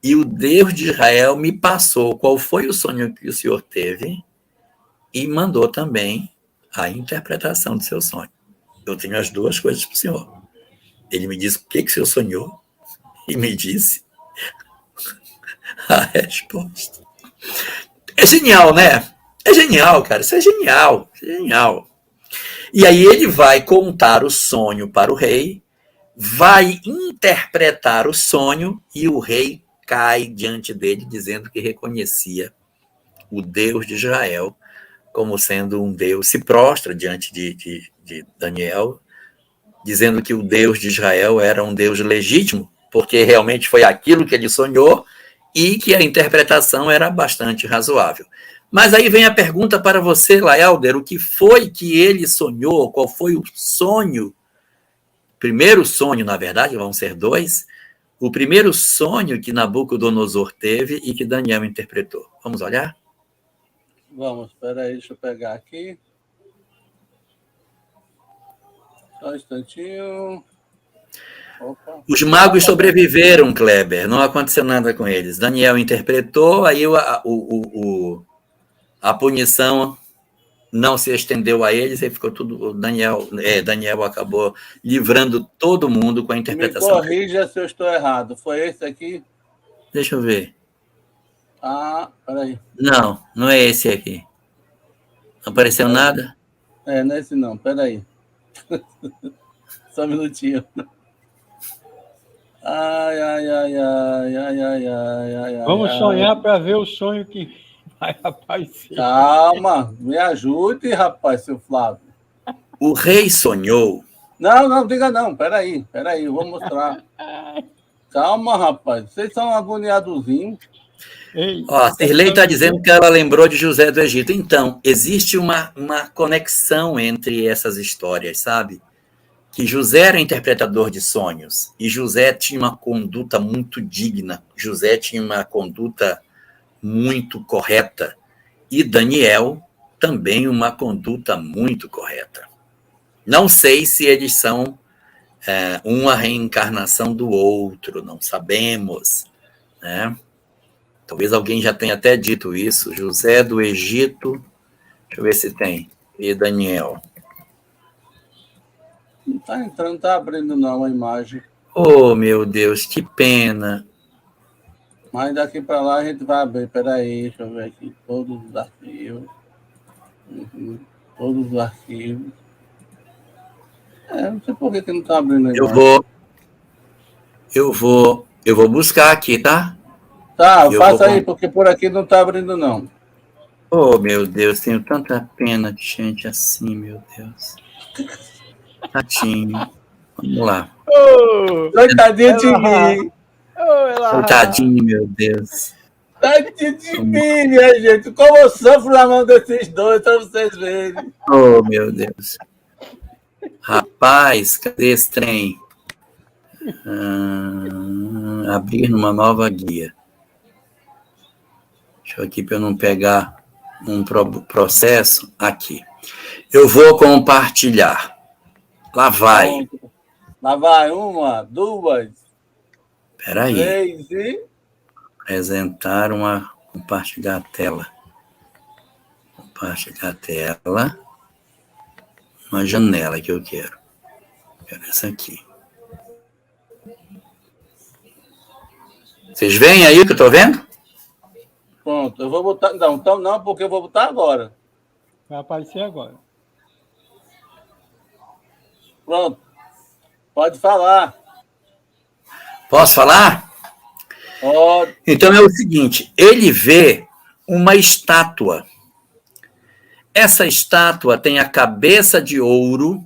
e o Deus de Israel me passou qual foi o sonho que o senhor teve e mandou também a interpretação do seu sonho. Eu tenho as duas coisas para o senhor. Ele me disse o que o senhor sonhou e me disse a resposta. É genial, né? É genial, cara. Isso é genial. Genial. E aí ele vai contar o sonho para o rei, vai interpretar o sonho e o rei cai diante dele dizendo que reconhecia o Deus de Israel como sendo um Deus, se prostra diante de Daniel, dizendo que o Deus de Israel era um Deus legítimo, porque realmente foi aquilo que ele sonhou e que a interpretação era bastante razoável. Mas aí vem a pergunta para você, Laelder, o que foi que ele sonhou? Qual foi o sonho? Primeiro sonho, na verdade, vão ser 2. O primeiro sonho que Nabucodonosor teve e que Daniel interpretou. Vamos olhar? Vamos, espera aí, deixa eu pegar aqui. Só um instantinho. Opa. Os magos sobreviveram, Kleber. Não aconteceu nada com eles. Daniel interpretou, aí a punição não se estendeu a eles, e ficou tudo. Daniel acabou livrando todo mundo com a Me interpretação. corrija se eu estou errado. Foi esse aqui? Deixa eu ver. Ah, peraí. Não, não é esse aqui. Não apareceu nada? Não é esse não, peraí. Só um minutinho. Ai. Vamos sonhar para ver o sonho que vai aparecer. Calma, me ajude, rapaz, seu Flávio. O rei sonhou. Não, diga não, peraí, eu vou mostrar. Calma, rapaz, vocês são agoniadozinhos. Ó, a Cirlei está dizendo que ela lembrou de José do Egito. Então, existe uma conexão entre essas histórias, sabe? Que José era interpretador de sonhos, e José tinha uma conduta muito digna, José tinha uma conduta muito correta, e Daniel também uma conduta muito correta. Não sei se eles são uma reencarnação do outro, não sabemos, né? Talvez alguém já tenha até dito isso, José do Egito, deixa eu ver se tem, e Daniel. Não está entrando, não está abrindo não a imagem. Oh, meu Deus, que pena. Mas daqui para lá a gente vai abrir. Peraí, deixa eu ver aqui. Todos os arquivos. Todos os arquivos. Não sei por que não está abrindo a imagem. Eu vou buscar aqui, tá? Tá, faça aí, porque por aqui não está abrindo não. Oh, meu Deus, tenho tanta pena de gente assim, meu Deus. Tadinho. Vamos lá. Coitadinho de mim. Coitadinho, meu Deus. Tadinho de mim, minha gente. Como eu sofro na mão desses dois, pra vocês verem. Oh, meu Deus. Rapaz, cadê esse trem? Abrir numa nova guia. Deixa eu aqui para eu não pegar um processo. Aqui. Eu vou compartilhar. Lá vai. Lá vai, 1, 2. Espera aí. 3 e... Apresentar compartilhar a tela. Compartilhar a tela. Uma janela que eu quero. Quero essa aqui. Vocês veem aí o que eu estou vendo? Pronto, eu vou botar... Não, porque eu vou botar agora. Vai aparecer agora. Pronto. Pode falar. Posso falar? Pode. Então é o seguinte, ele vê uma estátua. Essa estátua tem a cabeça de ouro,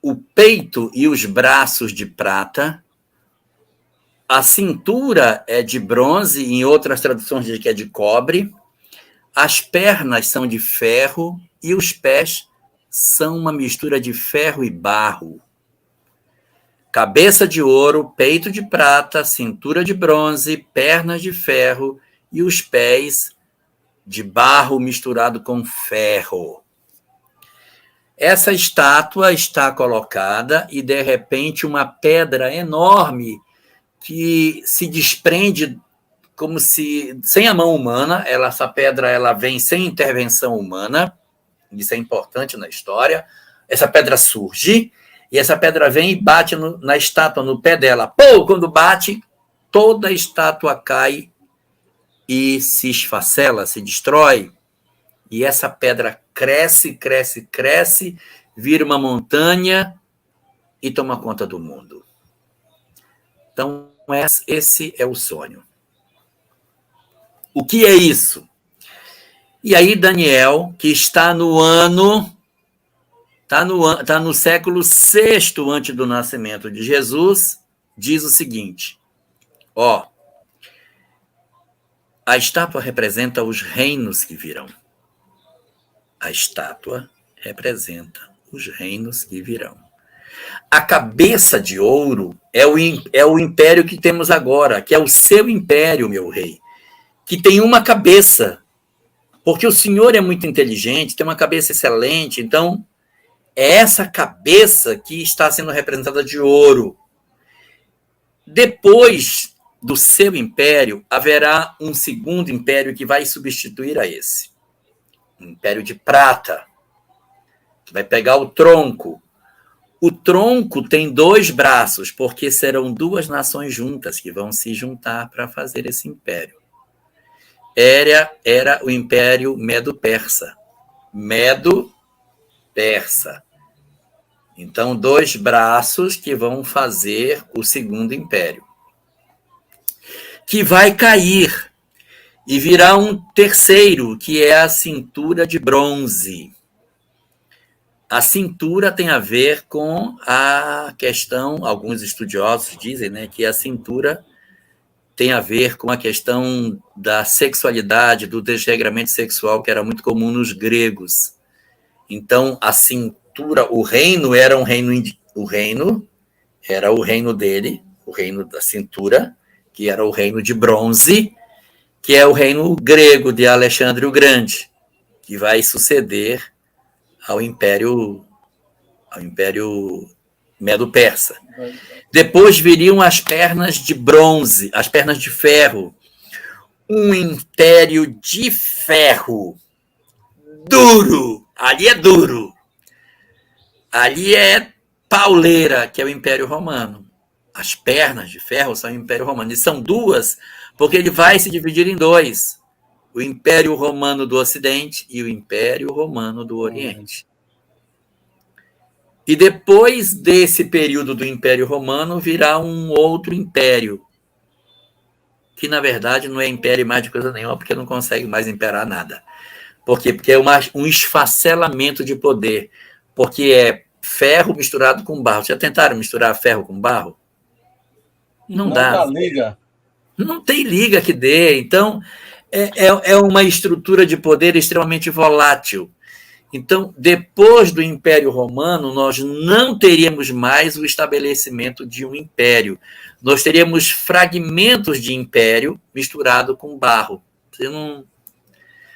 o peito e os braços de prata, a cintura é de bronze, em outras traduções diz que é de cobre, as pernas são de ferro e os pés são uma mistura de ferro e barro. Cabeça de ouro, peito de prata, cintura de bronze, pernas de ferro e os pés de barro misturado com ferro. Essa estátua está colocada e, de repente, uma pedra enorme que se desprende como se, sem a mão humana, essa pedra ela vem sem intervenção humana, isso é importante na história, essa pedra surge, e essa pedra vem e bate na estátua, no pé dela. Pô, quando bate, toda a estátua cai e se esfacela, se destrói. E essa pedra cresce, vira uma montanha e toma conta do mundo. Então, esse é o sonho. O que é isso? E aí Daniel, que está no século VI antes do nascimento de Jesus, diz o seguinte, a estátua representa os reinos que virão. A estátua representa os reinos que virão. A cabeça de ouro é o império que temos agora, que é o seu império, meu rei, que tem uma cabeça. Porque o senhor é muito inteligente, tem uma cabeça excelente, então é essa cabeça que está sendo representada de ouro. Depois do seu império, haverá um segundo império que vai substituir a esse. Um império de prata, que vai pegar o tronco. O tronco tem 2 braços, porque serão 2 nações juntas que vão se juntar para fazer esse império. Era o Império Medo-Persa. Medo-Persa. Então, 2 braços que vão fazer o segundo império. Que vai cair e virá um terceiro, que é a cintura de bronze. A cintura tem a ver com a questão, alguns estudiosos dizem, né, que a cintura tem a ver com a questão da sexualidade, do desregramento sexual, que era muito comum nos gregos. Então, a cintura, o reino era o reino dele, o reino da cintura, que era o reino de bronze, que é o reino grego de Alexandre o Grande, que vai suceder ao Império Medo-Persa. Depois viriam as pernas de bronze, as pernas de ferro. Um império de ferro. Duro. Ali é duro. Ali é pauleira, que é o Império Romano. As pernas de ferro são o Império Romano. E são 2, porque ele vai se dividir em 2. O Império Romano do Ocidente e o Império Romano do Oriente. E depois desse período do Império Romano, virá um outro império, que na verdade não é império mais de coisa nenhuma, porque não consegue mais imperar nada. Por quê? Porque é um esfacelamento de poder, porque é ferro misturado com barro. Já tentaram misturar ferro com barro? Não dá. Liga. Não tem liga que dê. Então, é uma estrutura de poder extremamente volátil. Então, depois do Império Romano, nós não teríamos mais o estabelecimento de um império. Nós teríamos fragmentos de império misturado com barro.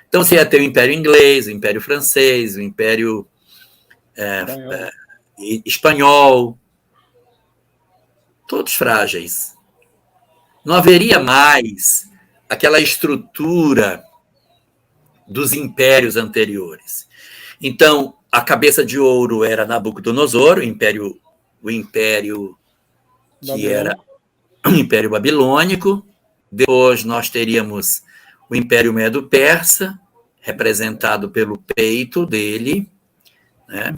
Então, você ia ter o Império Inglês, o Império Francês, o Império Espanhol, todos frágeis. Não haveria mais aquela estrutura dos impérios anteriores. Então, a cabeça de ouro era Nabucodonosor, o império que era o Império Babilônico. Depois nós teríamos o Império Medo-Persa, representado pelo peito dele, né?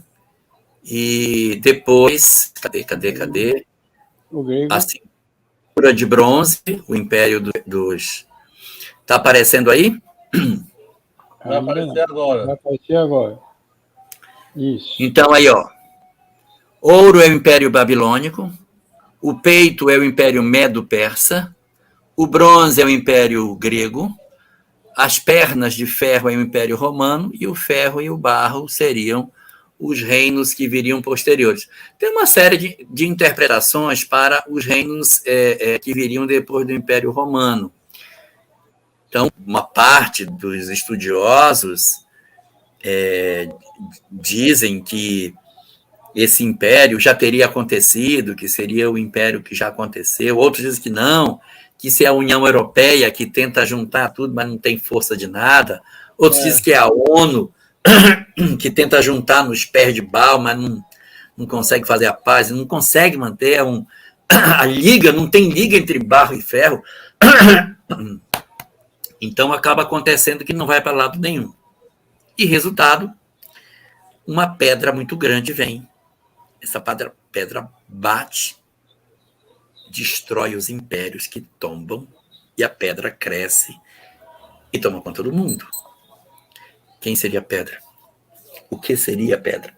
E depois, cadê? O grego. A cintura de bronze, o Império dos... Está aparecendo aí? Vai aparecer agora. Vai aparecer agora. Isso. Então, aí, ó. Ouro é o Império Babilônico, o peito é o Império Medo-Persa, o bronze é o Império Grego, as pernas de ferro é o Império Romano e o ferro e o barro seriam os reinos que viriam posteriores. Tem uma série de interpretações para os reinos que viriam depois do Império Romano. Então, uma parte dos estudiosos dizem que esse império já teria acontecido, que seria o império que já aconteceu. Outros dizem que não, que se é a União Europeia que tenta juntar tudo, mas não tem força de nada. Outros dizem que é a ONU que tenta juntar nos pés de Baal, mas não consegue fazer a paz, não consegue manter a liga, não tem liga entre barro e ferro. Então acaba acontecendo que não vai para lado nenhum. E resultado, uma pedra muito grande vem. Essa pedra bate, destrói os impérios que tombam, e a pedra cresce e toma conta do mundo. Quem seria a pedra? O que seria a pedra?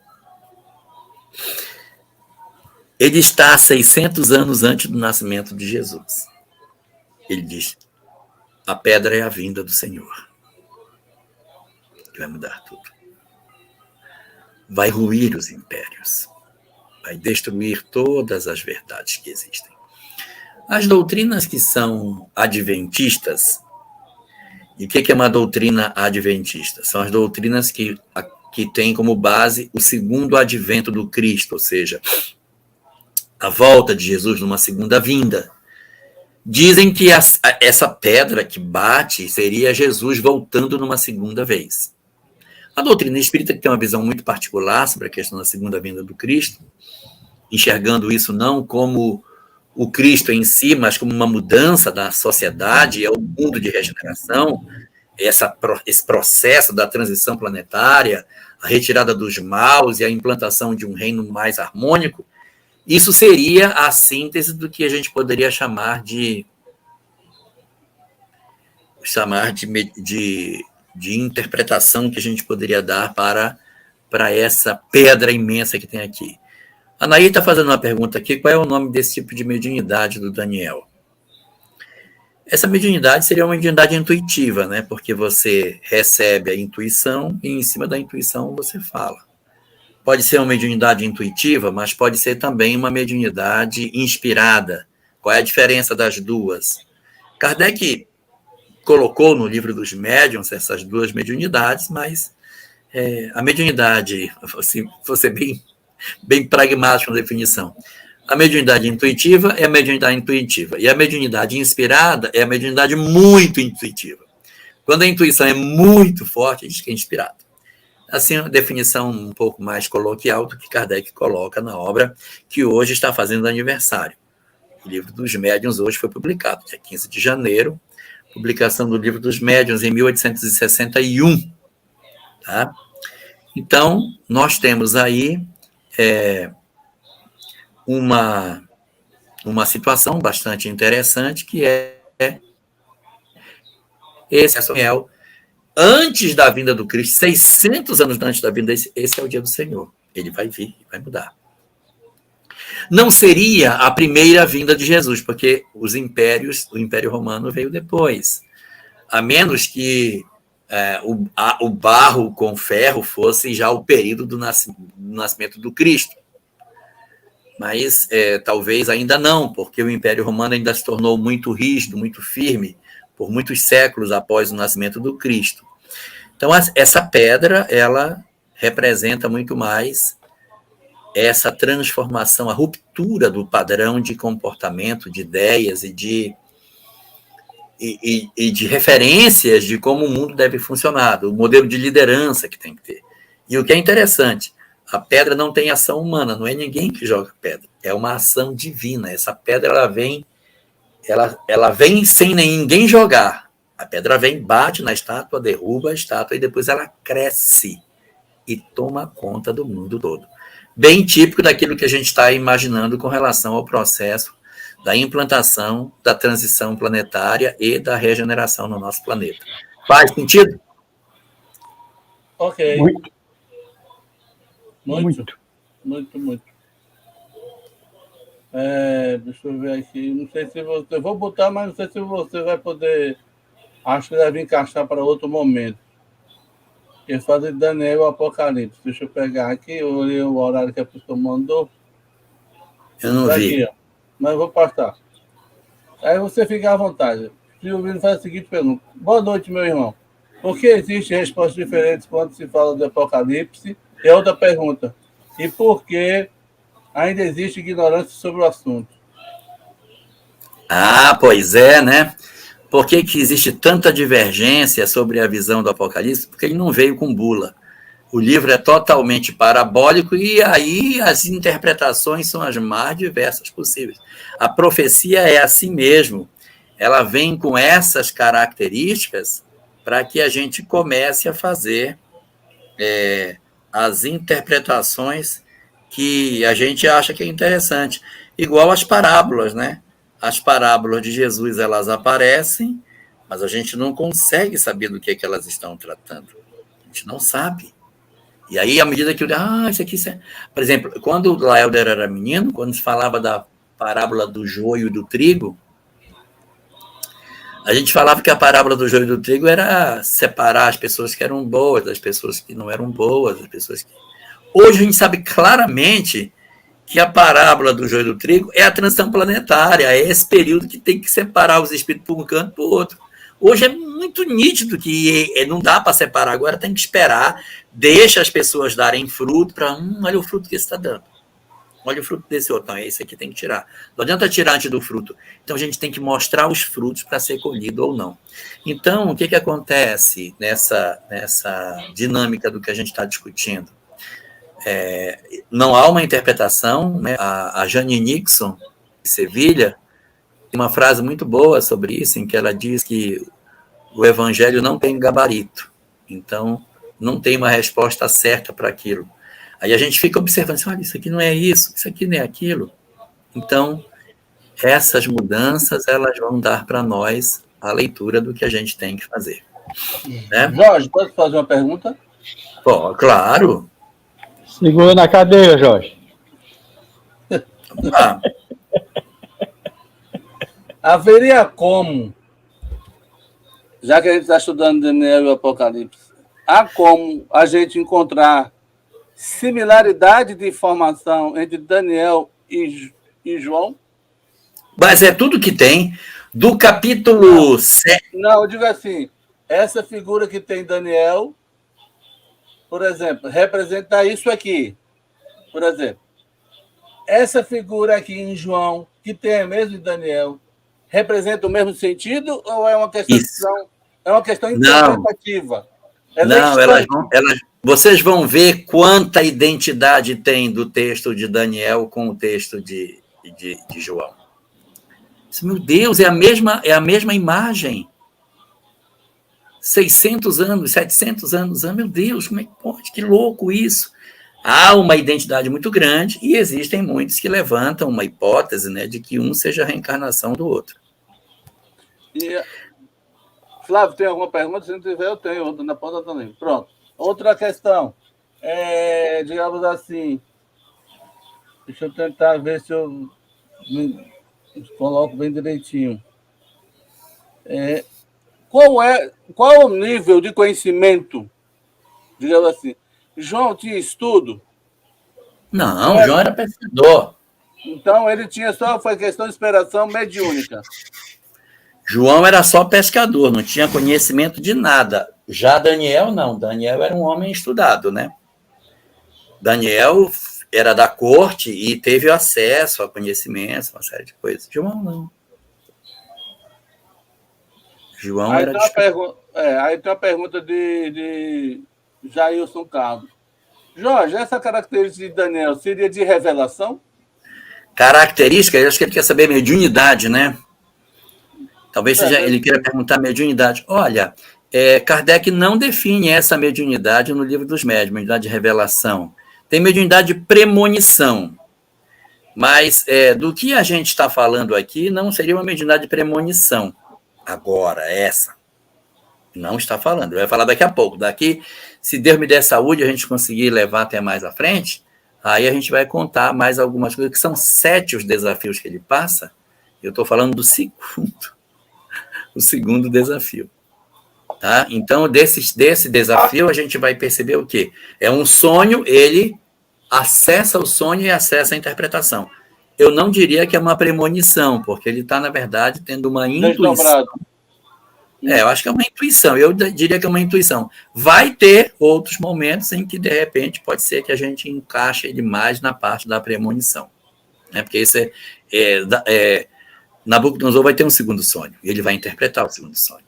Ele está 600 anos antes do nascimento de Jesus. Ele diz: a pedra é a vinda do Senhor, que vai mudar tudo. Vai ruir os impérios. Vai destruir todas as verdades que existem. As doutrinas que são adventistas E o que é uma doutrina adventista? São as doutrinas que têm como base o segundo advento do Cristo, ou seja, a volta de Jesus numa segunda vinda. Dizem que essa pedra que bate seria Jesus voltando numa segunda vez. A doutrina espírita, que tem uma visão muito particular sobre a questão da segunda vinda do Cristo, enxergando isso não como o Cristo em si, mas como uma mudança da sociedade, é o mundo de regeneração, esse processo da transição planetária, a retirada dos maus e a implantação de um reino mais harmônico, isso seria a síntese do que a gente poderia chamar de interpretação que a gente poderia dar para essa pedra imensa que tem aqui. A Nair está fazendo uma pergunta aqui, qual é o nome desse tipo de mediunidade do Daniel? Essa mediunidade seria uma mediunidade intuitiva, né? Porque você recebe a intuição e em cima da intuição você fala. Pode ser uma mediunidade intuitiva, mas pode ser também uma mediunidade inspirada. Qual é a diferença das duas? Kardec colocou no livro dos médiuns essas duas mediunidades, mas a mediunidade, vou ser bem pragmático na definição, a mediunidade intuitiva é a mediunidade intuitiva, e a mediunidade inspirada é a mediunidade muito intuitiva. Quando a intuição é muito forte, a gente é inspirado. Assim, uma definição um pouco mais coloquial do que Kardec coloca na obra que hoje está fazendo aniversário. O livro dos médiuns hoje foi publicado, dia 15 de janeiro, publicação do livro dos médiuns em 1861. Tá? Então, nós temos aí uma situação bastante interessante, que é esse Daniel, antes da vinda do Cristo, 600 anos antes da vinda, esse é o dia do Senhor. Ele vai vir, vai mudar. Não seria a primeira vinda de Jesus, porque o Império Romano veio depois. A menos que o barro com ferro fosse já o período do nascimento do Cristo. Mas talvez ainda não, porque o Império Romano ainda se tornou muito rígido, muito firme, por muitos séculos após o nascimento do Cristo. Então, essa pedra, ela representa muito mais essa transformação, a ruptura do padrão de comportamento, de ideias e de referências de como o mundo deve funcionar, o modelo de liderança que tem que ter. E o que é interessante, a pedra não tem ação humana, não é ninguém que joga pedra, é uma ação divina. Essa pedra, ela vem sem ninguém jogar. A pedra vem, bate na estátua, derruba a estátua e depois ela cresce e toma conta do mundo todo. Bem típico daquilo que a gente está imaginando com relação ao processo da implantação, da transição planetária e da regeneração no nosso planeta. Faz sentido? Ok. Muito. Deixa eu ver aqui. Não sei se você... Vou botar, mas não sei se você vai poder... Acho que deve encaixar para outro momento. Que fala de Daniel e o Apocalipse. Deixa eu pegar aqui. Eu olhei o horário que a pessoa mandou. Eu não vi. Aqui, mas eu vou passar. Aí você fica à vontade. Silvino faz a seguinte pergunta. Boa noite, meu irmão. Por que existem respostas diferentes quando se fala do Apocalipse? E outra pergunta. E por que ainda existe ignorância sobre o assunto? Ah, pois é, né? Por que existe tanta divergência sobre a visão do Apocalipse? Porque ele não veio com bula. O livro é totalmente parabólico e aí as interpretações são as mais diversas possíveis. A profecia é assim mesmo. Ela vem com essas características para que a gente comece a fazer as interpretações que a gente acha que é interessante. Igual as parábolas, né? As parábolas de Jesus, elas aparecem, mas a gente não consegue saber do que elas estão tratando. A gente não sabe. E aí, à medida que isso aqui... Por exemplo, quando o Laelder era menino, quando se falava da parábola do joio e do trigo, a gente falava que a parábola do joio e do trigo era separar as pessoas que eram boas das pessoas que não eram boas, as pessoas que... Hoje a gente sabe claramente que a parábola do joio e do trigo é a transição planetária, é esse período que tem que separar os espíritos por um canto e por outro. Hoje é muito nítido que não dá para separar agora, tem que esperar, deixa as pessoas darem fruto para, olha o fruto que está dando. Olha o fruto desse outro. Não, esse aqui tem que tirar. Não adianta tirar antes do fruto. Então, a gente tem que mostrar os frutos para ser colhido ou não. Então, o que acontece nessa dinâmica do que a gente está discutindo? Não há uma interpretação, né? A Jane Nixon, de Sevilha, tem uma frase muito boa sobre isso, em que ela diz que o evangelho não tem gabarito. Então, não tem uma resposta certa para aquilo. Aí a gente fica observando, assim, olha, isso aqui não é isso aqui não é aquilo. Então, essas mudanças, elas vão dar para nós a leitura do que a gente tem que fazer. Né? Jorge, posso fazer uma pergunta? Pô, claro. Segura na cadeira, Jorge. Vamos lá. Haveria como, já que a gente está estudando Daniel e o Apocalipse, há como a gente encontrar similaridade de informação entre Daniel e João? Mas é tudo que tem. Do capítulo 7. Não, eu digo assim, essa figura que tem Daniel, por exemplo, representa isso aqui. Por exemplo, essa figura aqui em João, que tem a mesma em Daniel, representa o mesmo sentido ou é uma questão, interpretativa? Não, vocês vão ver quanta identidade tem do texto de Daniel com o texto de João. Meu Deus, é a mesma imagem. 600 anos, 700 anos, meu Deus, como é que pode? Que louco isso. Há uma identidade muito grande e existem muitos que levantam uma hipótese, né, de que um seja a reencarnação do outro. E, Flávio, tem alguma pergunta? Se não tiver, eu tenho outra na ponta também. Pronto. Outra questão. Digamos assim, deixa eu tentar ver se eu coloco bem direitinho. Qual o nível de conhecimento, digamos assim? João tinha estudo? Não, João era pescador. Então, ele tinha foi questão de inspiração mediúnica. João era só pescador, não tinha conhecimento de nada. Já Daniel, não. Daniel era um homem estudado, né? Daniel era da corte e teve acesso a conhecimentos, uma série de coisas. João, não. João aí era... Aí tem uma pergunta de Jailson Carlos. Jorge, essa característica de Daniel seria de revelação? Característica, eu acho que ele quer saber mediunidade, né? Talvez seja, ele queira perguntar mediunidade. Olha, Kardec não define essa mediunidade no livro dos médiuns, mediunidade de revelação. Tem mediunidade de premonição. Mas do que a gente está falando aqui, não seria uma mediunidade de premonição. Agora, essa não está falando. Vai falar daqui a pouco. Daqui, se Deus me der saúde, a gente conseguir levar até mais à frente, aí a gente vai contar mais algumas coisas, que são 7 os desafios que ele passa. Eu estou falando do segundo desafio. Tá? Então, desse desafio, a gente vai perceber o quê? É um sonho, ele acessa o sonho e acessa a interpretação. Eu não diria que é uma premonição, porque ele está, na verdade, tendo uma intuição. Eu acho que é uma intuição, eu diria que é uma intuição. Vai ter outros momentos em que, de repente, pode ser que a gente encaixe ele mais na parte da premonição. Né? Porque isso Nabucodonosor vai ter um segundo sonho, e ele vai interpretar o segundo sonho.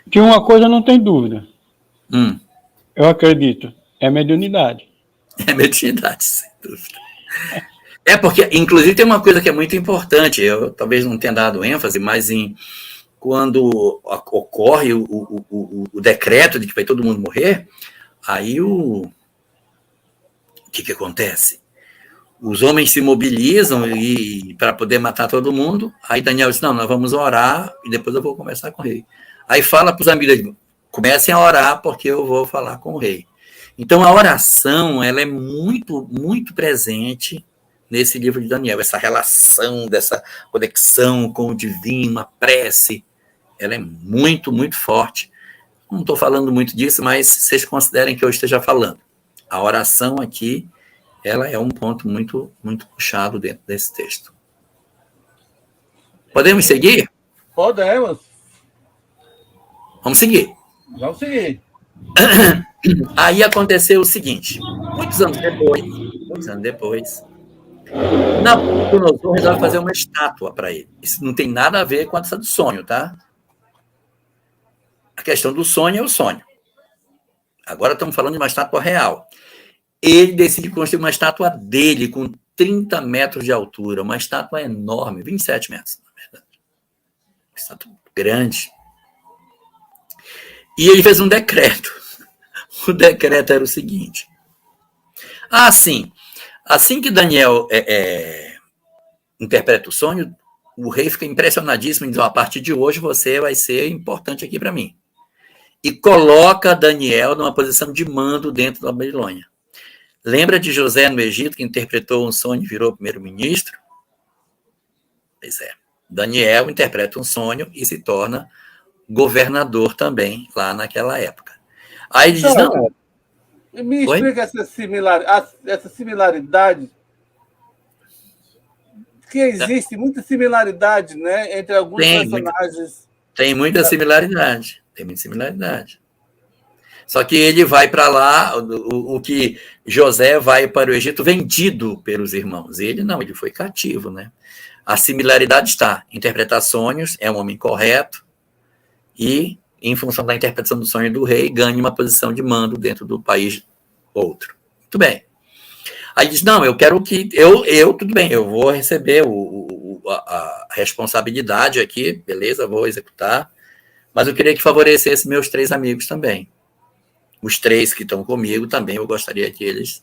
De uma coisa não tem dúvida. Eu acredito, é mediunidade. É mediunidade, sem dúvida. Porque, inclusive, tem uma coisa que é muito importante, eu talvez não tenha dado ênfase, mas quando ocorre o decreto de que vai todo mundo morrer, aí o que acontece? Os homens se mobilizam para poder matar todo mundo, aí Daniel diz, não, nós vamos orar e depois eu vou conversar com o rei. Aí fala para os amigos dele, comecem a orar porque eu vou falar com o rei. Então a oração, ela é muito, muito presente nesse livro de Daniel, essa relação, dessa conexão com o divino, a prece, ela é muito, muito forte. Não estou falando muito disso, mas vocês considerem que eu esteja falando. A oração aqui, ela é um ponto muito, muito puxado dentro desse texto. Podemos seguir? Podemos. Vamos seguir. Vamos seguir. Aí aconteceu o seguinte, muitos anos depois, Nabucodonosor resolve fazer uma estátua para ele. Isso não tem nada a ver com essa do sonho, tá? A questão do sonho é o sonho. Agora estamos falando de uma estátua real. Ele decide construir uma estátua dele com 30 metros de altura, uma estátua enorme, 27 metros, na verdade. Uma estátua grande. E ele fez um decreto. O decreto era o seguinte. Sim. Assim que Daniel interpreta o sonho, o rei fica impressionadíssimo e diz, a partir de hoje você vai ser importante aqui para mim. E coloca Daniel numa posição de mando dentro da Babilônia. Lembra de José no Egito, que interpretou um sonho e virou primeiro-ministro? Pois é. Daniel interpreta um sonho e se torna governador também, lá naquela época. Aí ele diz, não... Me explica essa similaridade, que existe muita similaridade, né, entre alguns personagens. Tem muita similaridade. Só que ele vai para lá, o que José vai para o Egito vendido pelos irmãos. Ele não, ele foi cativo, né? A similaridade está. Interpretar sonhos, é um homem correto e, em função da interpretação do sonho do rei, ganha uma posição de mando dentro do país outro. Muito bem. Aí diz, não, eu quero que... tudo bem, eu vou receber a responsabilidade aqui, beleza, vou executar, mas eu queria que favorecesse meus 3 amigos também. Os 3 que estão comigo também, eu gostaria que eles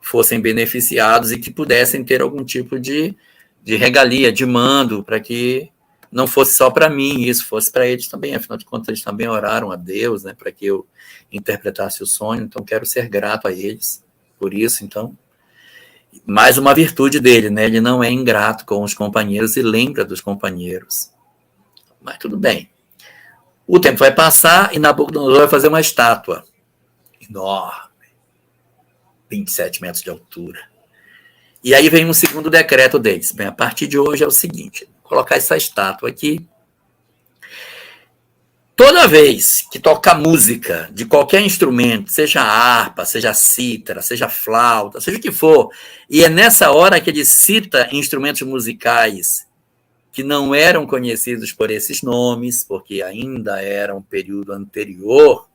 fossem beneficiados e que pudessem ter algum tipo de regalia, de mando, para que não fosse só para mim, isso fosse para eles também. Afinal de contas, eles também oraram a Deus, né, para que eu interpretasse o sonho, então quero ser grato a eles por isso. Então, mais uma virtude dele, né, ele não é ingrato com os companheiros e lembra dos companheiros. Mas tudo bem. O tempo vai passar e Nabucodonosor vai fazer uma estátua enorme, 27 metros de altura. E aí vem um segundo decreto deles. Bem, a partir de hoje é o seguinte, vou colocar essa estátua aqui. Toda vez que tocar música de qualquer instrumento, seja harpa, seja cítara, seja flauta, seja o que for, e é nessa hora que ele cita instrumentos musicais que não eram conhecidos por esses nomes, porque ainda era um período anterior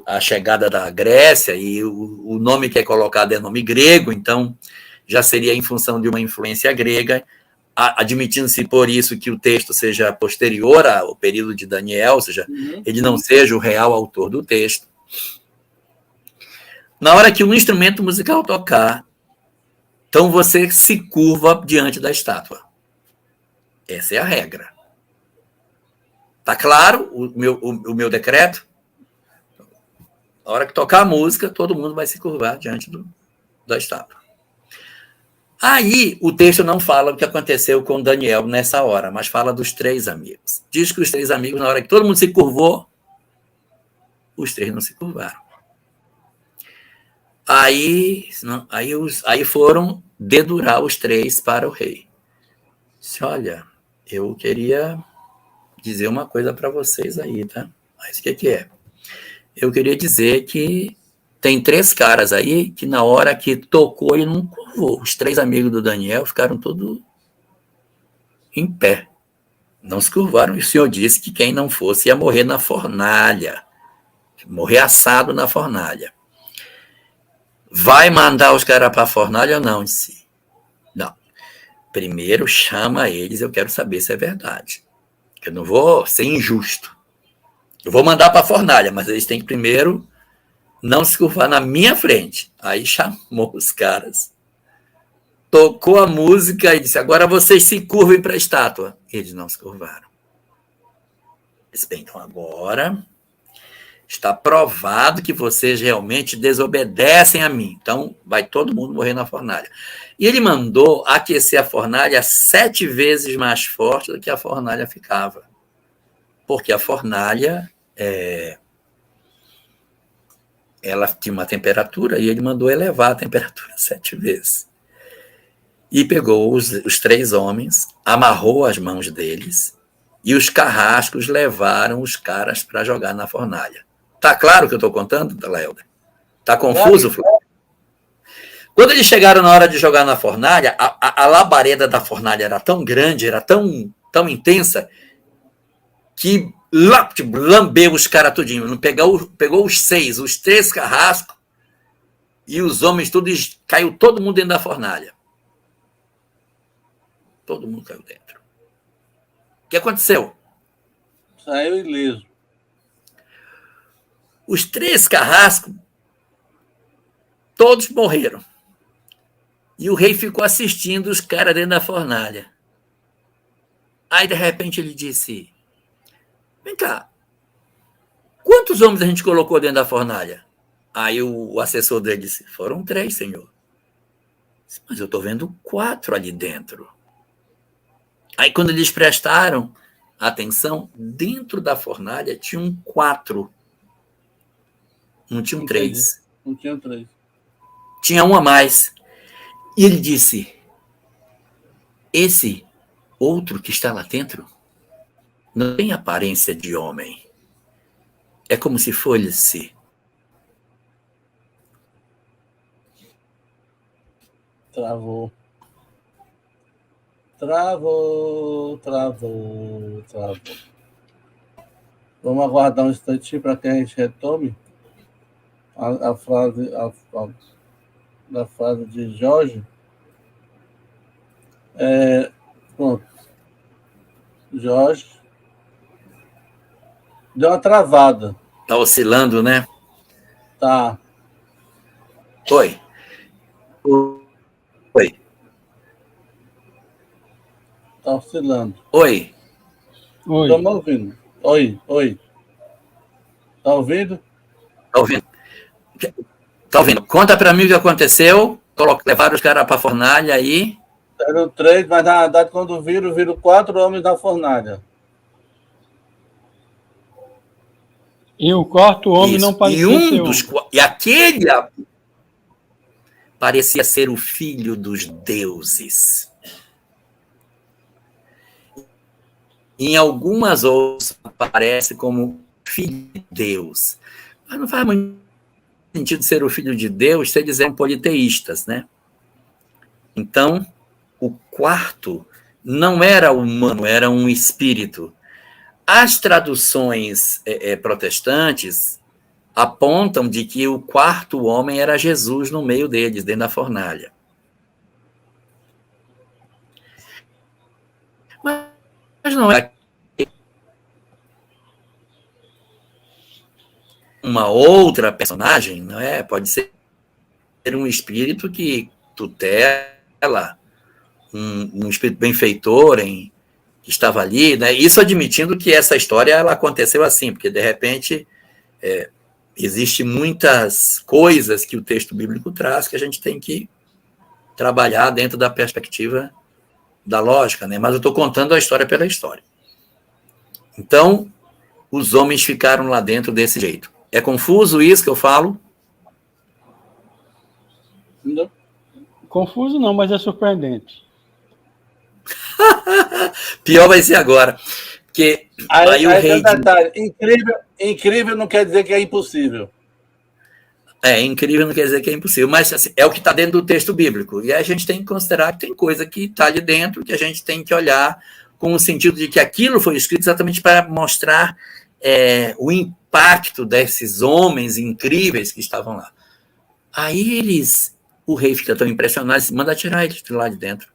à chegada da Grécia, e o nome que é colocado é nome grego, então já seria em função de uma influência grega, admitindo-se por isso que o texto seja posterior ao período de Daniel, ou seja, ele não seja o real autor do texto. Na hora que um instrumento musical tocar, então você se curva diante da estátua. Essa é a regra. Tá claro o meu decreto? Na hora que tocar a música, todo mundo vai se curvar diante da estátua. Aí, o texto não fala o que aconteceu com Daniel nessa hora, mas fala dos 3 amigos. Diz que os 3 amigos, na hora que todo mundo se curvou, os 3 não se curvaram. Aí foram dedurar os 3 para o rei. Disse, olha, eu queria dizer uma coisa para vocês aí, tá? Mas o que é? Eu queria dizer que tem 3 caras aí que na hora que tocou ele não curvou. Os 3 amigos do Daniel ficaram todos em pé. Não se curvaram. E o Senhor disse que quem não fosse ia morrer na fornalha. Morrer assado na fornalha. Vai mandar os caras para a fornalha ou não? Disse, não. Primeiro chama eles, eu quero saber se é verdade. Eu não vou ser injusto. Eu vou mandar para a fornalha, mas eles têm que primeiro não se curvar na minha frente. Aí chamou os caras, tocou a música e disse, agora vocês se curvem para a estátua. Eles não se curvaram. Disse, bem, então agora está provado que vocês realmente desobedecem a mim. Então vai todo mundo morrer na fornalha. E ele mandou aquecer a fornalha 7 vezes mais forte do que a fornalha ficava. Porque a fornalha ela tinha uma temperatura e ele mandou elevar a temperatura 7 vezes. E pegou os 3 homens, amarrou as mãos deles E os carrascos levaram os caras para jogar na fornalha. Tá claro o que eu estou contando, Laelder? Tá confuso, Flávio? Quando eles chegaram na hora de jogar na fornalha, a labareda da fornalha era tão grande, era tão intensa, que lambeu os caras tudinho. Pegou os 6, os 3 carrascos, e os homens todos, caiu todo mundo dentro da fornalha. Todo mundo caiu dentro. O que aconteceu? Saiu ileso. Os 3 carrascos, todos morreram. E o rei ficou assistindo os caras dentro da fornalha. Aí, de repente, ele disse: vem cá, quantos homens a gente colocou dentro da fornalha? Aí o assessor dele disse: foram 3, senhor. Mas eu estou vendo 4 ali dentro. Aí, quando eles prestaram atenção, dentro da fornalha tinham 4. Não tinham 3. Não tinham 3. Tinha um a mais. E ele disse: esse outro que está lá dentro não tem aparência de homem. É como se fosse... Travou. Vamos aguardar um instantinho para que a gente retome a frase da frase de Jorge. Pronto. Jorge deu uma travada. Tá oscilando, né? Tá. Oi. Tá oscilando. Oi. Estamos ouvindo. Oi. Tá ouvindo? Tá ouvindo. Conta para mim o que aconteceu. Levaram os caras para a fornalha aí. Eram 3, mas na verdade, quando viram 4 homens na fornalha. E o 4º homem Isso. não parecia ser E aquele parecia ser o filho dos deuses. Em algumas outras aparece como filho de Deus. Mas não faz muito sentido ser o filho de Deus se eles eram politeístas, né? Então, o 4º não era humano, era um espírito. As traduções protestantes apontam de que o 4º homem era Jesus no meio deles, dentro da fornalha. Mas não é uma outra personagem, não é? Pode ser um espírito que tutela, um espírito benfeitor que estava ali, né? Isso admitindo que essa história ela aconteceu assim, porque de repente existe muitas coisas que o texto bíblico traz que a gente tem que trabalhar dentro da perspectiva da lógica, né? Mas eu estou contando a história pela história. Então, os homens ficaram lá dentro desse jeito. É confuso isso que eu falo? Não. Confuso não, mas é surpreendente. Pior vai ser agora. Porque aí o rei... Detalhe, incrível não quer dizer que é impossível. Incrível não quer dizer que é impossível, mas assim, é o que está dentro do texto bíblico. E a gente tem que considerar que tem coisa que está ali dentro, que a gente tem que olhar com o sentido de que aquilo foi escrito exatamente para mostrar o impacto desses homens incríveis que estavam lá. Aí o rei fica tão impressionado, manda tirar eles de lá de dentro.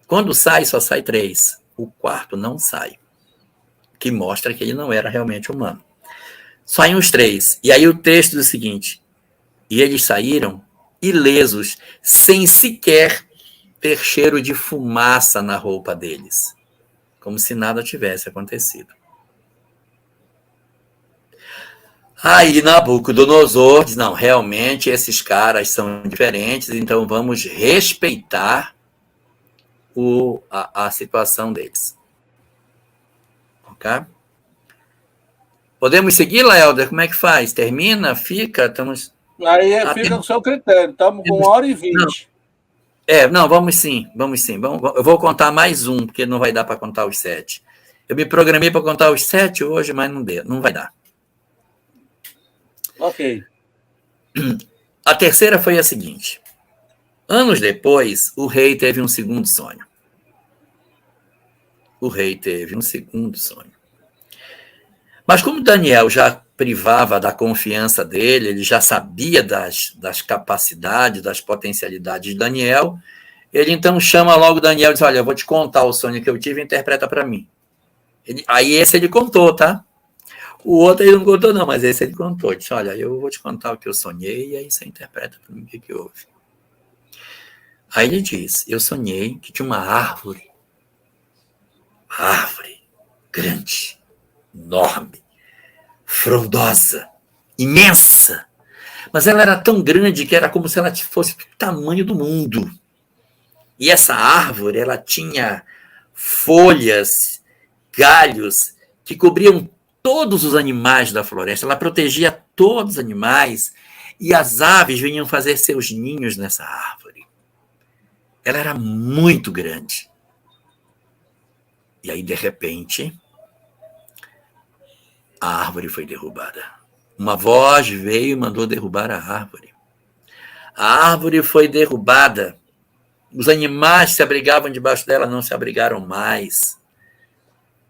Quando sai, só sai 3. O 4º não sai, que mostra que ele não era realmente humano. Saem os 3. E aí o texto diz o seguinte: e eles saíram ilesos, sem sequer ter cheiro de fumaça na roupa deles, como se nada tivesse acontecido. Aí Nabucodonosor diz: não, realmente esses caras são diferentes, então vamos respeitar a situação deles. Ok? Podemos seguir, Laelder? Como é que faz? Termina? Fica? Estamos... Aí fica com o seu critério. Estamos com 1h20. Não, vamos sim. Eu vou contar mais um, porque não vai dar para contar os 7. Eu me programei para contar os 7 hoje, mas não vai dar. Ok. A terceira foi a seguinte. Anos depois, o rei teve um segundo sonho. Mas como Daniel já privava da confiança dele, ele já sabia das capacidades, das potencialidades de Daniel, ele então chama logo Daniel e diz, olha, eu vou te contar o sonho que eu tive e interpreta para mim. Aí esse ele contou, tá? O outro ele não contou não, mas esse ele contou. Ele disse, olha, eu vou te contar o que eu sonhei e aí você interpreta para mim o que houve. Aí ele diz, eu sonhei que tinha uma árvore grande, enorme, frondosa, imensa. Mas ela era tão grande que era como se ela fosse do tamanho do mundo. E essa árvore, ela tinha folhas, galhos, que cobriam todos os animais da floresta. Ela protegia todos os animais e as aves vinham fazer seus ninhos nessa árvore. Ela era muito grande. E aí, de repente, a árvore foi derrubada. Uma voz veio e mandou derrubar a árvore. A árvore foi derrubada. Os animais que se abrigavam debaixo dela não se abrigaram mais.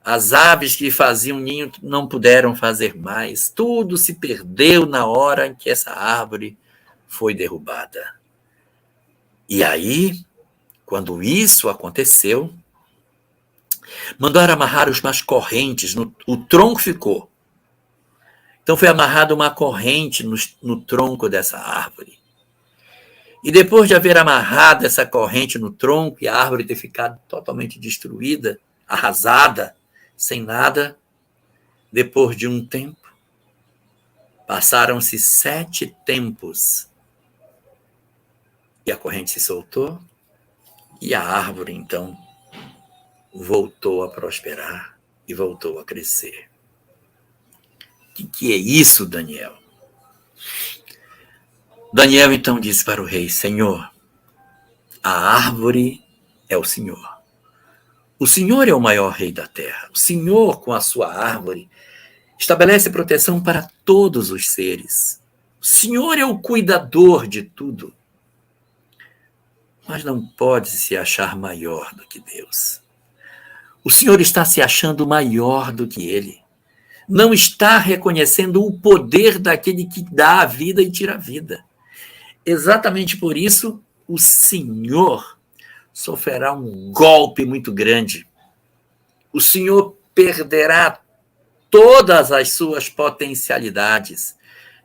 As aves que faziam ninho não puderam fazer mais. Tudo se perdeu na hora em que essa árvore foi derrubada. E aí, quando isso aconteceu, mandaram amarrar umas correntes, o tronco ficou. Então foi amarrada uma corrente no tronco dessa árvore. E depois de haver amarrado essa corrente no tronco e a árvore ter ficado totalmente destruída, arrasada, sem nada, depois de um tempo, passaram-se 7 tempos. E a corrente se soltou e a árvore, então, voltou a prosperar e voltou a crescer. O que é isso, Daniel? Daniel então disse para o rei, Senhor, a árvore é o Senhor. O Senhor é o maior rei da terra. O Senhor, com a sua árvore, estabelece proteção para todos os seres. O Senhor é o cuidador de tudo. Mas não pode se achar maior do que Deus. O Senhor está se achando maior do que Ele. Não está reconhecendo o poder daquele que dá a vida e tira a vida. Exatamente por isso, o Senhor sofrerá um golpe muito grande. O Senhor perderá todas as suas potencialidades.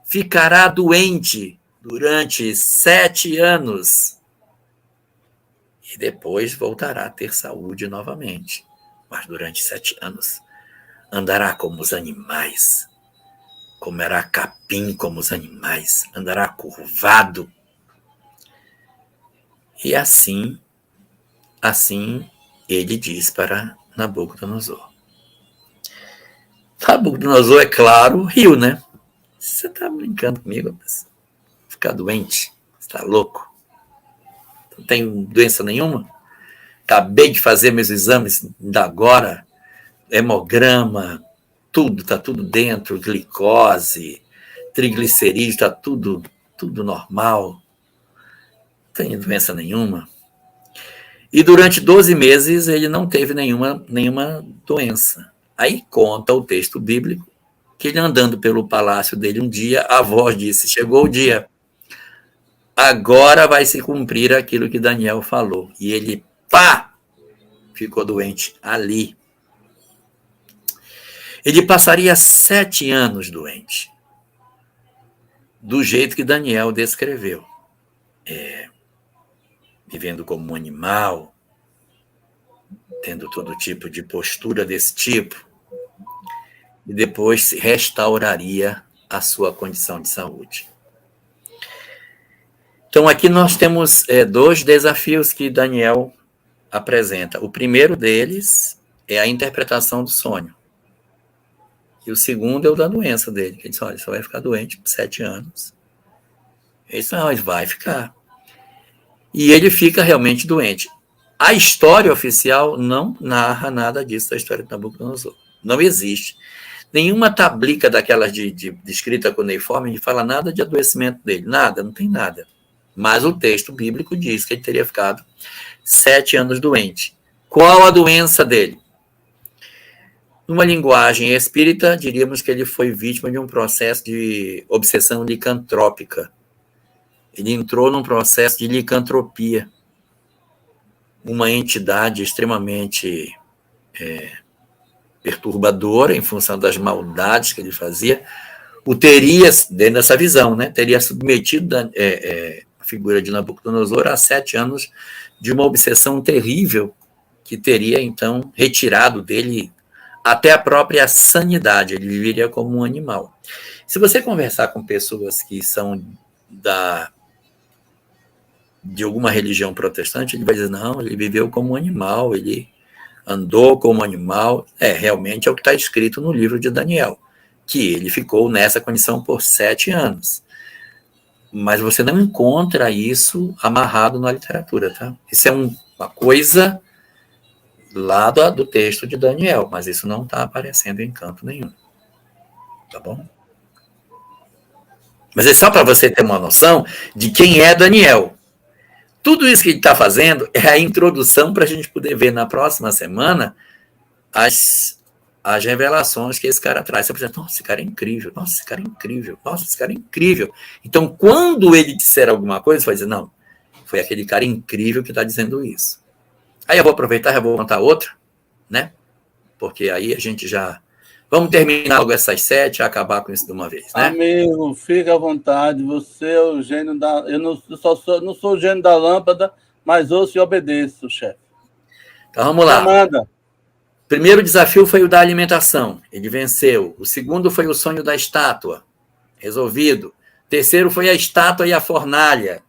Ficará doente durante 7 anos. E depois voltará a ter saúde novamente. Mas durante 7 anos andará como os animais. Comerá capim como os animais. Andará curvado. E assim ele diz para Nabucodonosor. Nabucodonosor, é claro, riu, né? Você está brincando comigo? Ficar doente? Você está louco? Não tem doença nenhuma? Acabei de fazer meus exames da agora, hemograma, tudo, está tudo dentro, glicose, triglicerídeos, está tudo normal. Não tem doença nenhuma. E durante 12 meses ele não teve nenhuma doença. Aí conta o texto bíblico que ele andando pelo palácio dele um dia, a voz disse, chegou o dia, agora vai se cumprir aquilo que Daniel falou. E ele, ficou doente ali. Ele passaria 7 anos doente, do jeito que Daniel descreveu. Vivendo como um animal, tendo todo tipo de postura desse tipo, e depois se restauraria a sua condição de saúde. Então, aqui nós temos 2 desafios que Daniel apresenta. O primeiro deles é a interpretação do sonho. E o segundo é o da doença dele. Ele diz, olha, você vai ficar doente por 7 anos. Ele diz, não, vai ficar. E ele fica realmente doente. A história oficial não narra nada disso da história de Nabucodonosor. Não existe. Nenhuma tablica daquelas de escrita cuneiforme fala nada de adoecimento dele. Nada, não tem nada. Mas o texto bíblico diz que ele teria ficado 7 anos doente. Qual a doença dele? Numa linguagem espírita, diríamos que ele foi vítima de um processo de obsessão licantrópica. Ele entrou num processo de licantropia. Uma entidade extremamente perturbadora, em função das maldades que ele fazia, o teria, dentro dessa visão, né, teria submetido a figura de Nabucodonosor a 7 anos de uma obsessão terrível, que teria, então, retirado dele até a própria sanidade. Ele viveria como um animal. Se você conversar com pessoas que são de alguma religião protestante, ele vai dizer, não, ele viveu como um animal, ele andou como animal. Realmente é o que está escrito no livro de Daniel, que ele ficou nessa condição por 7 anos. Mas você não encontra isso amarrado na literatura, tá? Isso é uma coisa lá do texto de Daniel, mas isso não está aparecendo em canto nenhum. Tá bom? Mas é só para você ter uma noção de quem é Daniel. Tudo isso que ele está fazendo é a introdução para a gente poder ver na próxima semana as revelações que esse cara traz. Você pensa, nossa, esse cara é incrível, nossa, esse cara é incrível, nossa, esse cara é incrível. Então, quando ele disser alguma coisa, você vai dizer, não, foi aquele cara incrível que está dizendo isso. Aí eu vou aproveitar e vou contar outra, né? Porque aí a gente já... Vamos terminar logo essas 7 e acabar com isso de uma vez, né? Amigo, fica à vontade. Você é o gênio da... Eu não sou o gênio da lâmpada, mas ouço e obedeço, chefe. Então vamos lá. Manda. O primeiro desafio foi o da alimentação. Ele venceu. O segundo foi o sonho da estátua. Resolvido. O terceiro foi a estátua e a fornalha.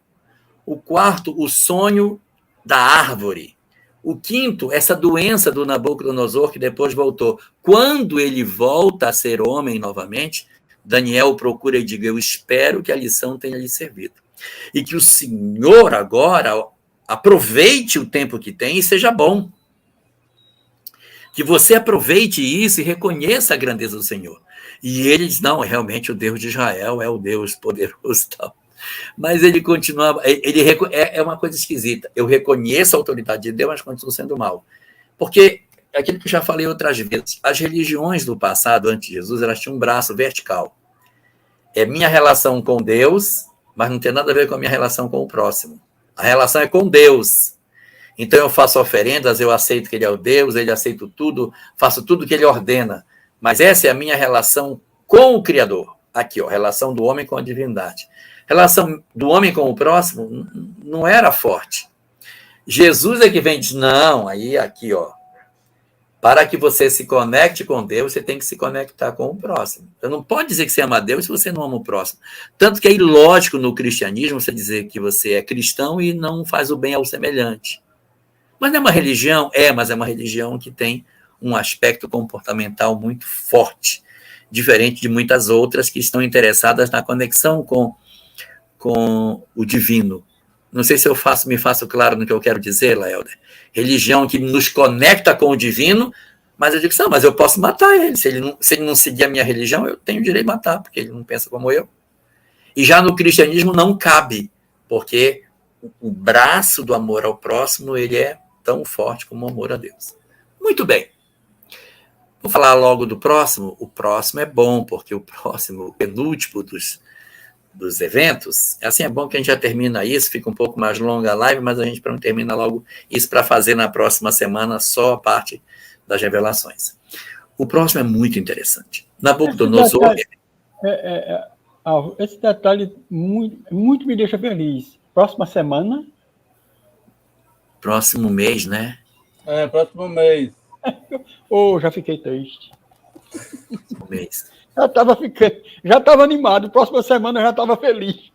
O quarto, o sonho da árvore. O quinto, essa doença do Nabucodonosor, que depois voltou. Quando ele volta a ser homem novamente, Daniel procura e diga, eu espero que a lição tenha lhe servido. E que o Senhor agora aproveite o tempo que tem e seja bom. Que você aproveite isso e reconheça a grandeza do Senhor. E ele diz, não, realmente o Deus de Israel é o Deus poderoso e tal. Mas ele continua, é uma coisa esquisita. Eu reconheço a autoridade de Deus, mas continuo sendo mal. Porque, é aquilo que eu já falei outras vezes, as religiões do passado, antes de Jesus, elas tinham um braço vertical. É minha relação com Deus, mas não tem nada a ver com a minha relação com o próximo. A relação é com Deus. Então eu faço oferendas, eu aceito que ele é o Deus, ele aceita tudo, faço tudo que ele ordena. Mas essa é a minha relação com o Criador. Aqui, ó, relação do homem com a divindade. Relação do homem com o próximo não era forte. Jesus é que vem e diz, não, aí aqui, ó, para que você se conecte com Deus, você tem que se conectar com o próximo. Você não pode dizer que você ama Deus se você não ama o próximo. Tanto que é ilógico no cristianismo você dizer que você é cristão e não faz o bem ao semelhante. Mas não é uma religião? Mas é uma religião que tem um aspecto comportamental muito forte, diferente de muitas outras que estão interessadas na conexão com o divino. Não sei se eu me faço claro no que eu quero dizer, Laelder. Religião que nos conecta com o divino, mas eu digo, não, mas eu posso matar ele. Se ele não seguir a minha religião, eu tenho o direito de matar, porque ele não pensa como eu. E já no cristianismo não cabe, porque o braço do amor ao próximo, ele é tão forte como o amor a Deus. Muito bem. Vou falar logo do próximo. O próximo é bom, porque o próximo, o penúltimo dos eventos, assim, é bom que a gente já termina isso, fica um pouco mais longa a live, mas a gente termina logo isso para fazer na próxima semana só a parte das revelações. O próximo é muito interessante. Nabucodonosor... Esse detalhe muito me deixa feliz. Próxima semana? Próximo mês, né? Próximo mês. Já fiquei triste. Próximo mês. Já estava animado. Próxima semana eu já estava feliz.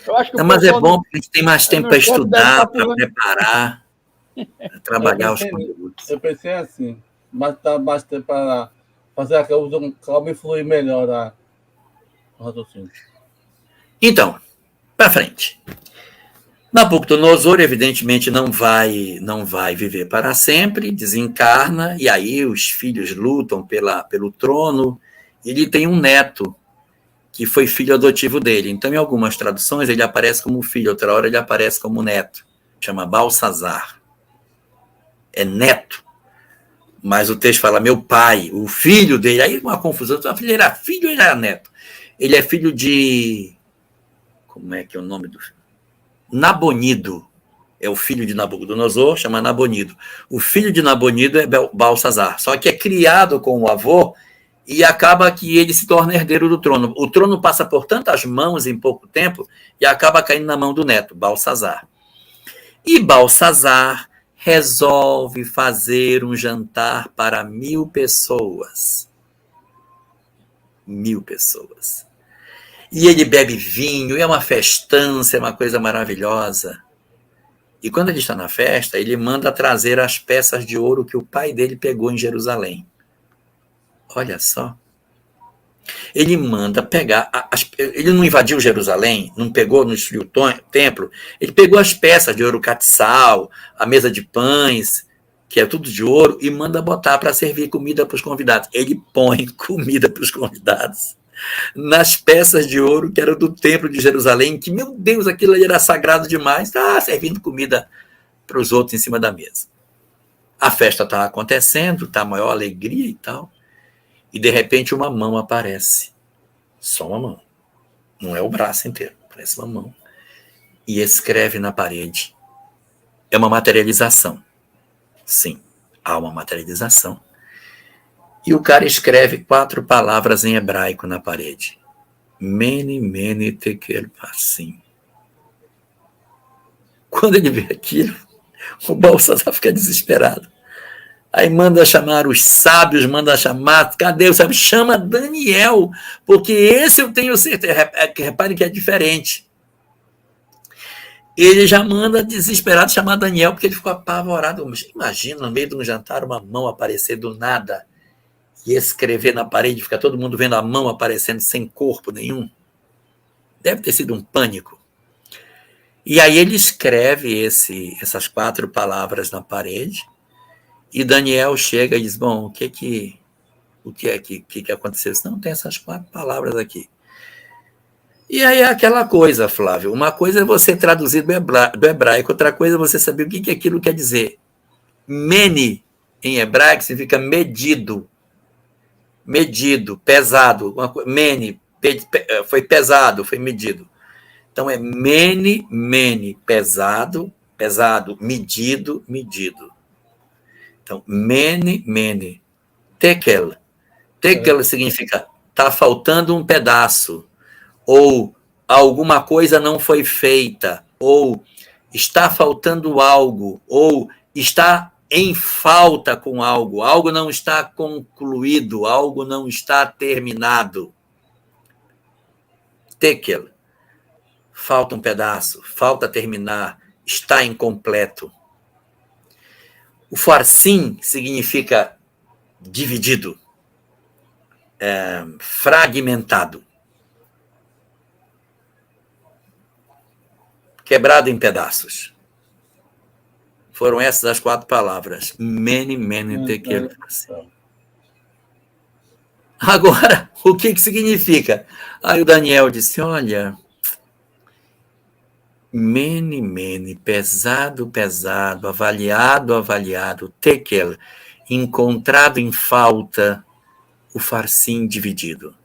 Eu acho que mas é bom porque a gente tem mais tempo para estudar, para preparar, para trabalhar os conteúdos. Eu pensei assim, mas tá mais tempo para fazer a calma e fluir melhor o raciocínio. Então, para frente. Nabucodonosor, evidentemente, não vai viver para sempre, desencarna, e aí os filhos lutam pelo trono. Ele tem um neto, que foi filho adotivo dele. Então, em algumas traduções, ele aparece como filho, outra hora ele aparece como neto. Chama Balsazar. É neto. Mas o texto fala, meu pai, o filho dele. Aí uma confusão. Ele era filho ou ele era neto? Ele é filho de... Como é que é o nome do filho? Nabonido. É o filho de Nabucodonosor, chama Nabonido. O filho de Nabonido é Balsazar. Só que é criado com o avô e acaba que ele se torna herdeiro do trono. O trono passa por tantas mãos em pouco tempo e acaba caindo na mão do neto, Balsazar. E Balsazar resolve fazer um jantar para 1000 pessoas. 1000 pessoas. E ele bebe vinho, é uma festança, é uma coisa maravilhosa. E quando ele está na festa, ele manda trazer as peças de ouro que o pai dele pegou em Jerusalém. Olha só. Ele manda pegar... ele não invadiu Jerusalém, não pegou, não destruiu o templo. Ele pegou as peças de ouro castiçal, a mesa de pães, que é tudo de ouro, e manda botar para servir comida para os convidados. Ele põe comida para os convidados nas peças de ouro que eram do templo de Jerusalém, que, meu Deus, aquilo ali era sagrado demais, servindo comida para os outros em cima da mesa. A festa está acontecendo, está a maior alegria e tal, e de repente uma mão aparece. Só uma mão. Não é o braço inteiro, parece uma mão. E escreve na parede. É uma materialização. Sim, há uma materialização. E o cara escreve 4 palavras em hebraico na parede. Mene, mene, tekel, passim. Quando ele vê aquilo, o Balsazar fica desesperado. Aí manda chamar os sábios, manda chamar... Cadê o sábio? Chama Daniel, porque esse eu tenho certeza. Repare que é diferente. Ele já manda desesperado chamar Daniel, porque ele ficou apavorado. Imagina, no meio de um jantar, uma mão aparecer do nada e escrever na parede, fica todo mundo vendo a mão aparecendo sem corpo nenhum. Deve ter sido um pânico. E aí ele escreve essas 4 palavras na parede, e Daniel chega e diz, bom, o que aconteceu? Não, tem essas 4 palavras aqui. E aí é aquela coisa, Flávio, uma coisa é você traduzir do hebraico, outra coisa é você saber o que aquilo quer dizer. Mene, em hebraico, significa medido, pesado. Mene, foi pesado, foi medido. Então é mene, pesado, medido. Então, mene. Tekel significa está faltando um pedaço, ou alguma coisa não foi feita, ou está faltando algo, ou está em falta com algo não está concluído, algo não está terminado. Tekel, falta um pedaço, falta terminar, está incompleto. O farsim significa dividido, fragmentado, quebrado em pedaços. Foram essas as 4 palavras. Mene, tekel, farsim. Agora, o que significa? Aí o Daniel disse, olha, mene, pesado, avaliado, tekel, encontrado em falta, o farsim dividido.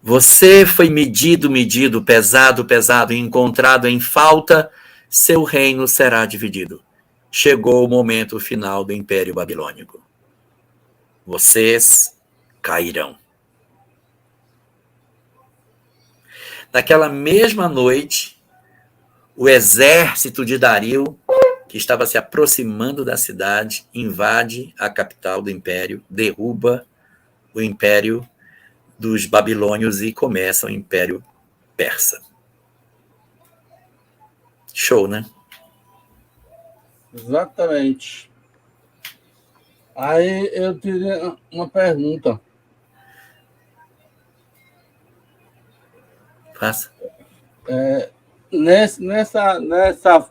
Você foi medido, pesado, encontrado em falta, seu reino será dividido. Chegou o momento final do Império Babilônico. Vocês cairão. Naquela mesma noite, o exército de Dario, que estava se aproximando da cidade, invade a capital do império, derruba o império dos babilônios e começa o império persa. Show, né? Exatamente. Aí eu teria uma pergunta. Faça. nessa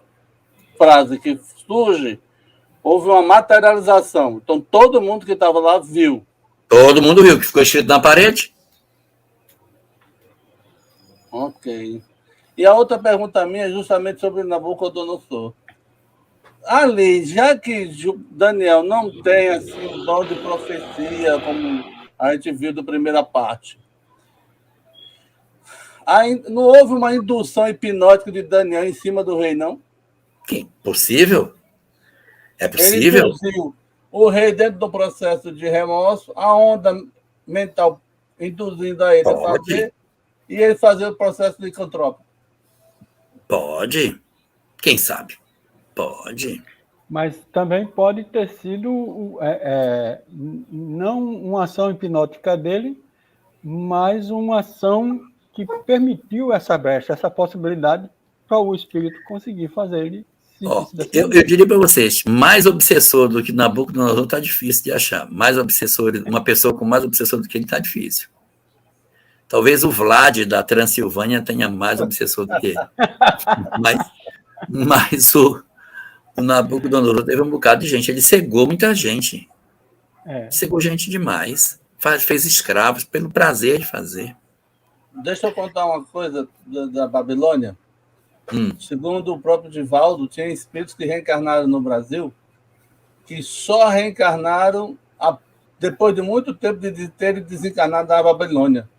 frase que surge, houve uma materialização. Então, todo mundo que estava lá viu. Todo mundo viu que ficou escrito na parede. Ok. E a outra pergunta minha é justamente sobre Nabucodonosor. Ali, já que Daniel não tem assim, o dom de profecia, como a gente viu da primeira parte, não houve uma indução hipnótica de Daniel em cima do rei, não? Possível? É Ele possível? induziu o rei dentro do processo de remorso, a onda mental induzindo a ele a fazer, e ele fazer o processo de licantrópico. Pode. Quem sabe? Pode. Mas também pode ter sido não uma ação hipnótica dele, mas uma ação que permitiu essa brecha, essa possibilidade para o espírito conseguir fazer ele sentir-se dessa eu maneira. diria para vocês, mais obsessor do que Nabucodonosor está difícil de achar. Mais obsessor, uma pessoa com mais obsessor do que ele está difícil. Talvez o Vlad da Transilvânia tenha mais obsessor do que ele. Mas o Nabucodonosor teve um bocado de gente. Ele cegou muita gente. Cegou gente demais. Fez escravos pelo prazer de fazer. Deixa eu contar uma coisa da Babilônia. Segundo o próprio Divaldo, tinha espíritos que reencarnaram no Brasil que só reencarnaram depois de muito tempo de terem desencarnado da Babilônia.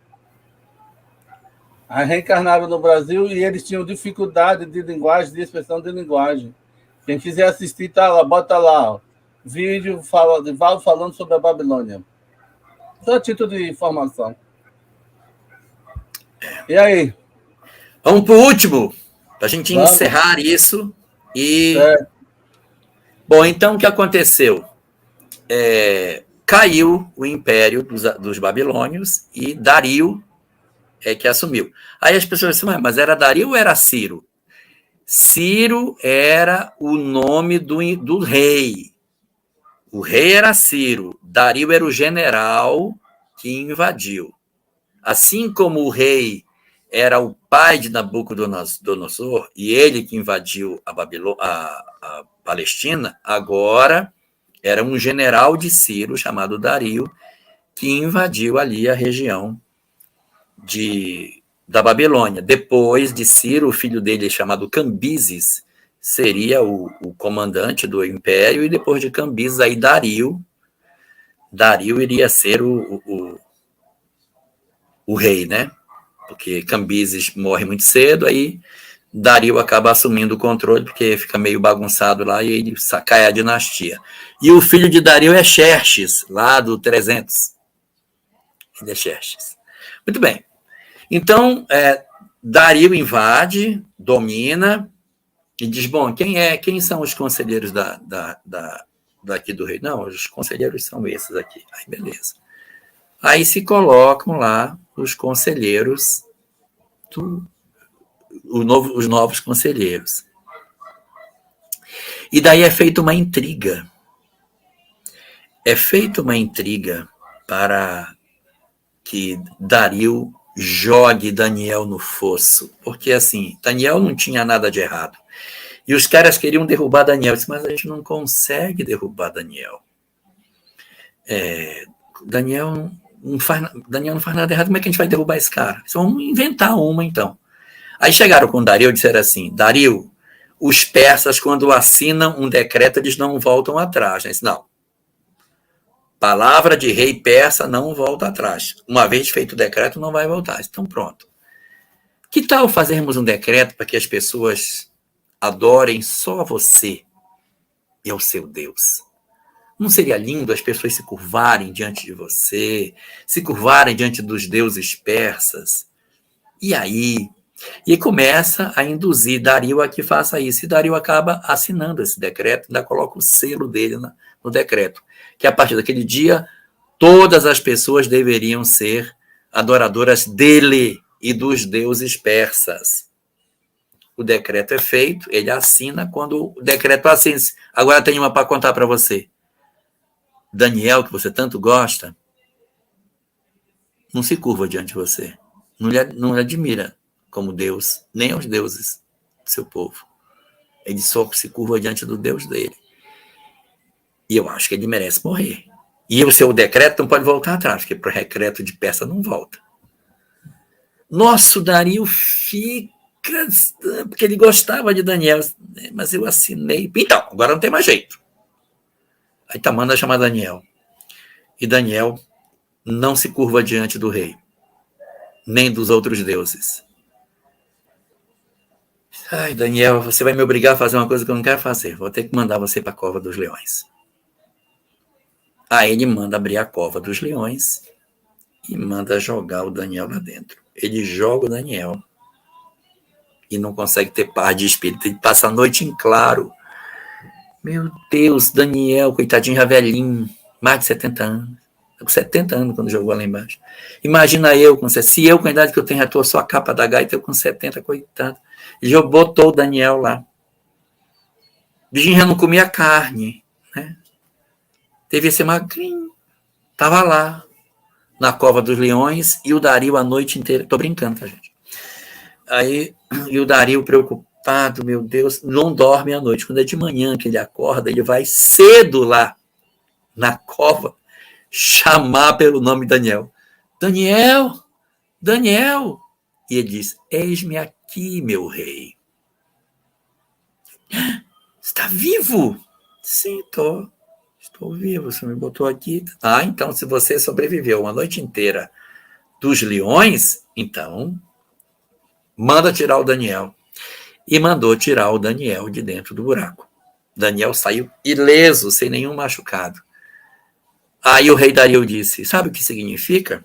Aí reencarnaram no Brasil e eles tinham dificuldade de linguagem, de expressão de linguagem. Quem quiser assistir, tá lá, bota lá, ó, vídeo de Val falando sobre a Babilônia. Só título de informação. E aí? Vamos para o último, para a gente encerrar isso. Bom, então o que aconteceu? Caiu o império dos babilônios e Dario que assumiu. Aí as pessoas disseram, mas era Dario ou era Ciro? Ciro era o nome do rei. O rei era Ciro. Dario era o general que invadiu. Assim como o rei era o pai de Nabucodonosor e ele que invadiu a Palestina, agora era um general de Ciro chamado Dario que invadiu ali a região da Babilônia. Depois de Ciro, o filho dele, chamado Cambises, seria o comandante do império, e depois de Cambises, aí Dario iria ser o rei, né? Porque Cambises morre muito cedo, aí Dario acaba assumindo o controle, porque fica meio bagunçado lá, e ele cai a dinastia. E o filho de Dario é Xerxes, lá do 300. Ele é Xerxes. Muito bem. Então, Dario invade, domina, e diz, bom, quem são os conselheiros daqui do rei? Não, os conselheiros são esses aqui. Aí, beleza. Aí se colocam lá os conselheiros, os novos conselheiros. E daí é feita uma intriga. É feita uma intriga para que Dario jogue Daniel no fosso. Porque, assim, Daniel não tinha nada de errado. E os caras queriam derrubar Daniel. Eu disse, mas a gente não consegue derrubar Daniel. Daniel não faz nada errado. Como é que a gente vai derrubar esse cara? Vamos inventar uma, então. Aí chegaram com Dario e disseram assim, Dario, os persas, quando assinam um decreto, eles não voltam atrás. Né? Disse, não. Palavra de rei persa não volta atrás. Uma vez feito o decreto, não vai voltar. Então, pronto. Que tal fazermos um decreto para que as pessoas adorem só você e ao seu Deus? Não seria lindo as pessoas se curvarem diante de você, se curvarem diante dos deuses persas? E aí começa a induzir Dario a que faça isso. E Dario acaba assinando esse decreto, ainda coloca o selo dele no decreto. Que a partir daquele dia, todas as pessoas deveriam ser adoradoras dele e dos deuses persas. O decreto é feito, ele assina, quando o decreto assina. Agora tem uma para contar para você. Daniel, que você tanto gosta, não se curva diante de você. Não lhe admira como Deus, nem aos deuses. do seu povo. Ele só se curva diante do Deus dele. E eu acho que ele merece morrer. E o seu decreto não pode voltar atrás, porque para o decreto de peça não volta. Nosso Dario fica, porque ele gostava de Daniel, mas eu assinei. Então, agora não tem mais jeito. Aí manda chamar Daniel. E Daniel não se curva diante do rei, nem dos outros deuses. Ai, Daniel, você vai me obrigar a fazer uma coisa que eu não quero fazer. Vou ter que mandar você para a cova dos leões. Aí ele manda abrir a cova dos leões e manda jogar o Daniel lá dentro. Ele joga o Daniel e não consegue ter paz de espírito. Ele passa a noite em claro. Meu Deus, Daniel, coitadinho, já velhinho, mais de 70 anos. Com 70 anos quando jogou lá embaixo. Imagina eu, se eu com a idade que eu tenho, já estou só a capa da gaita, eu com 70, coitado. Ele já botou o Daniel lá. O bichinho já não comia carne, né? Devia ser magrinho. Estava lá, na cova dos leões, e o Dario a noite inteira. Estou brincando, tá, gente? Aí, e o Dario preocupado, meu Deus, não dorme à noite. Quando é de manhã que ele acorda, ele vai cedo lá, na cova, chamar pelo nome Daniel. Daniel! Daniel! E ele diz, eis-me aqui, meu rei. Está vivo? Sim, estou vivo, você me botou aqui. Ah, então, se você sobreviveu uma noite inteira dos leões, então, manda tirar o Daniel. E mandou tirar o Daniel de dentro do buraco. Daniel saiu ileso, sem nenhum machucado. Aí o rei Dario disse, sabe o que significa?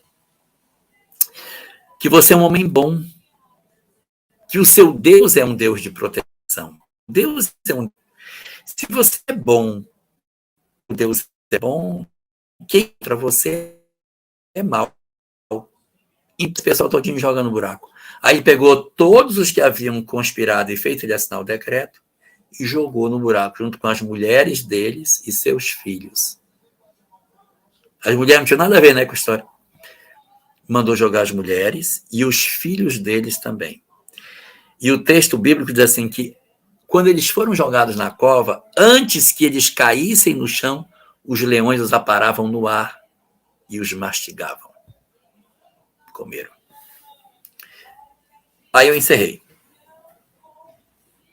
Que você é um homem bom. Que o seu Deus é um Deus de proteção. Deus é um... Se você é bom, Deus é bom, quem para você é mal. E o pessoal todinho joga no buraco. Aí pegou todos os que haviam conspirado e feito ele assinar o decreto e jogou no buraco, junto com as mulheres deles e seus filhos. As mulheres não tinham nada a ver, né, com a história. Mandou jogar as mulheres e os filhos deles também. E o texto bíblico diz assim que quando eles foram jogados na cova, antes que eles caíssem no chão, os leões os aparavam no ar e os mastigavam. Comeram. Aí eu encerrei.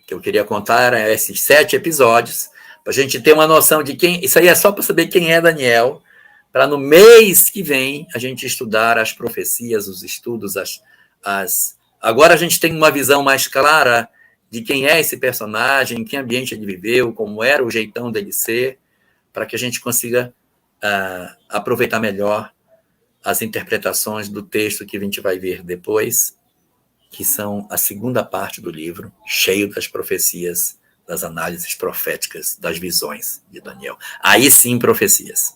O que eu queria contar eram esses 7 episódios, para a gente ter uma noção de quem... Isso aí é só para saber quem é Daniel, para no mês que vem a gente estudar as profecias, os estudos, Agora a gente tem uma visão mais clara de quem é esse personagem, em que ambiente ele viveu, como era o jeitão dele ser, para que a gente consiga aproveitar melhor as interpretações do texto que a gente vai ver depois, que são a segunda parte do livro, cheio das profecias, das análises proféticas, das visões de Daniel. Aí sim, profecias.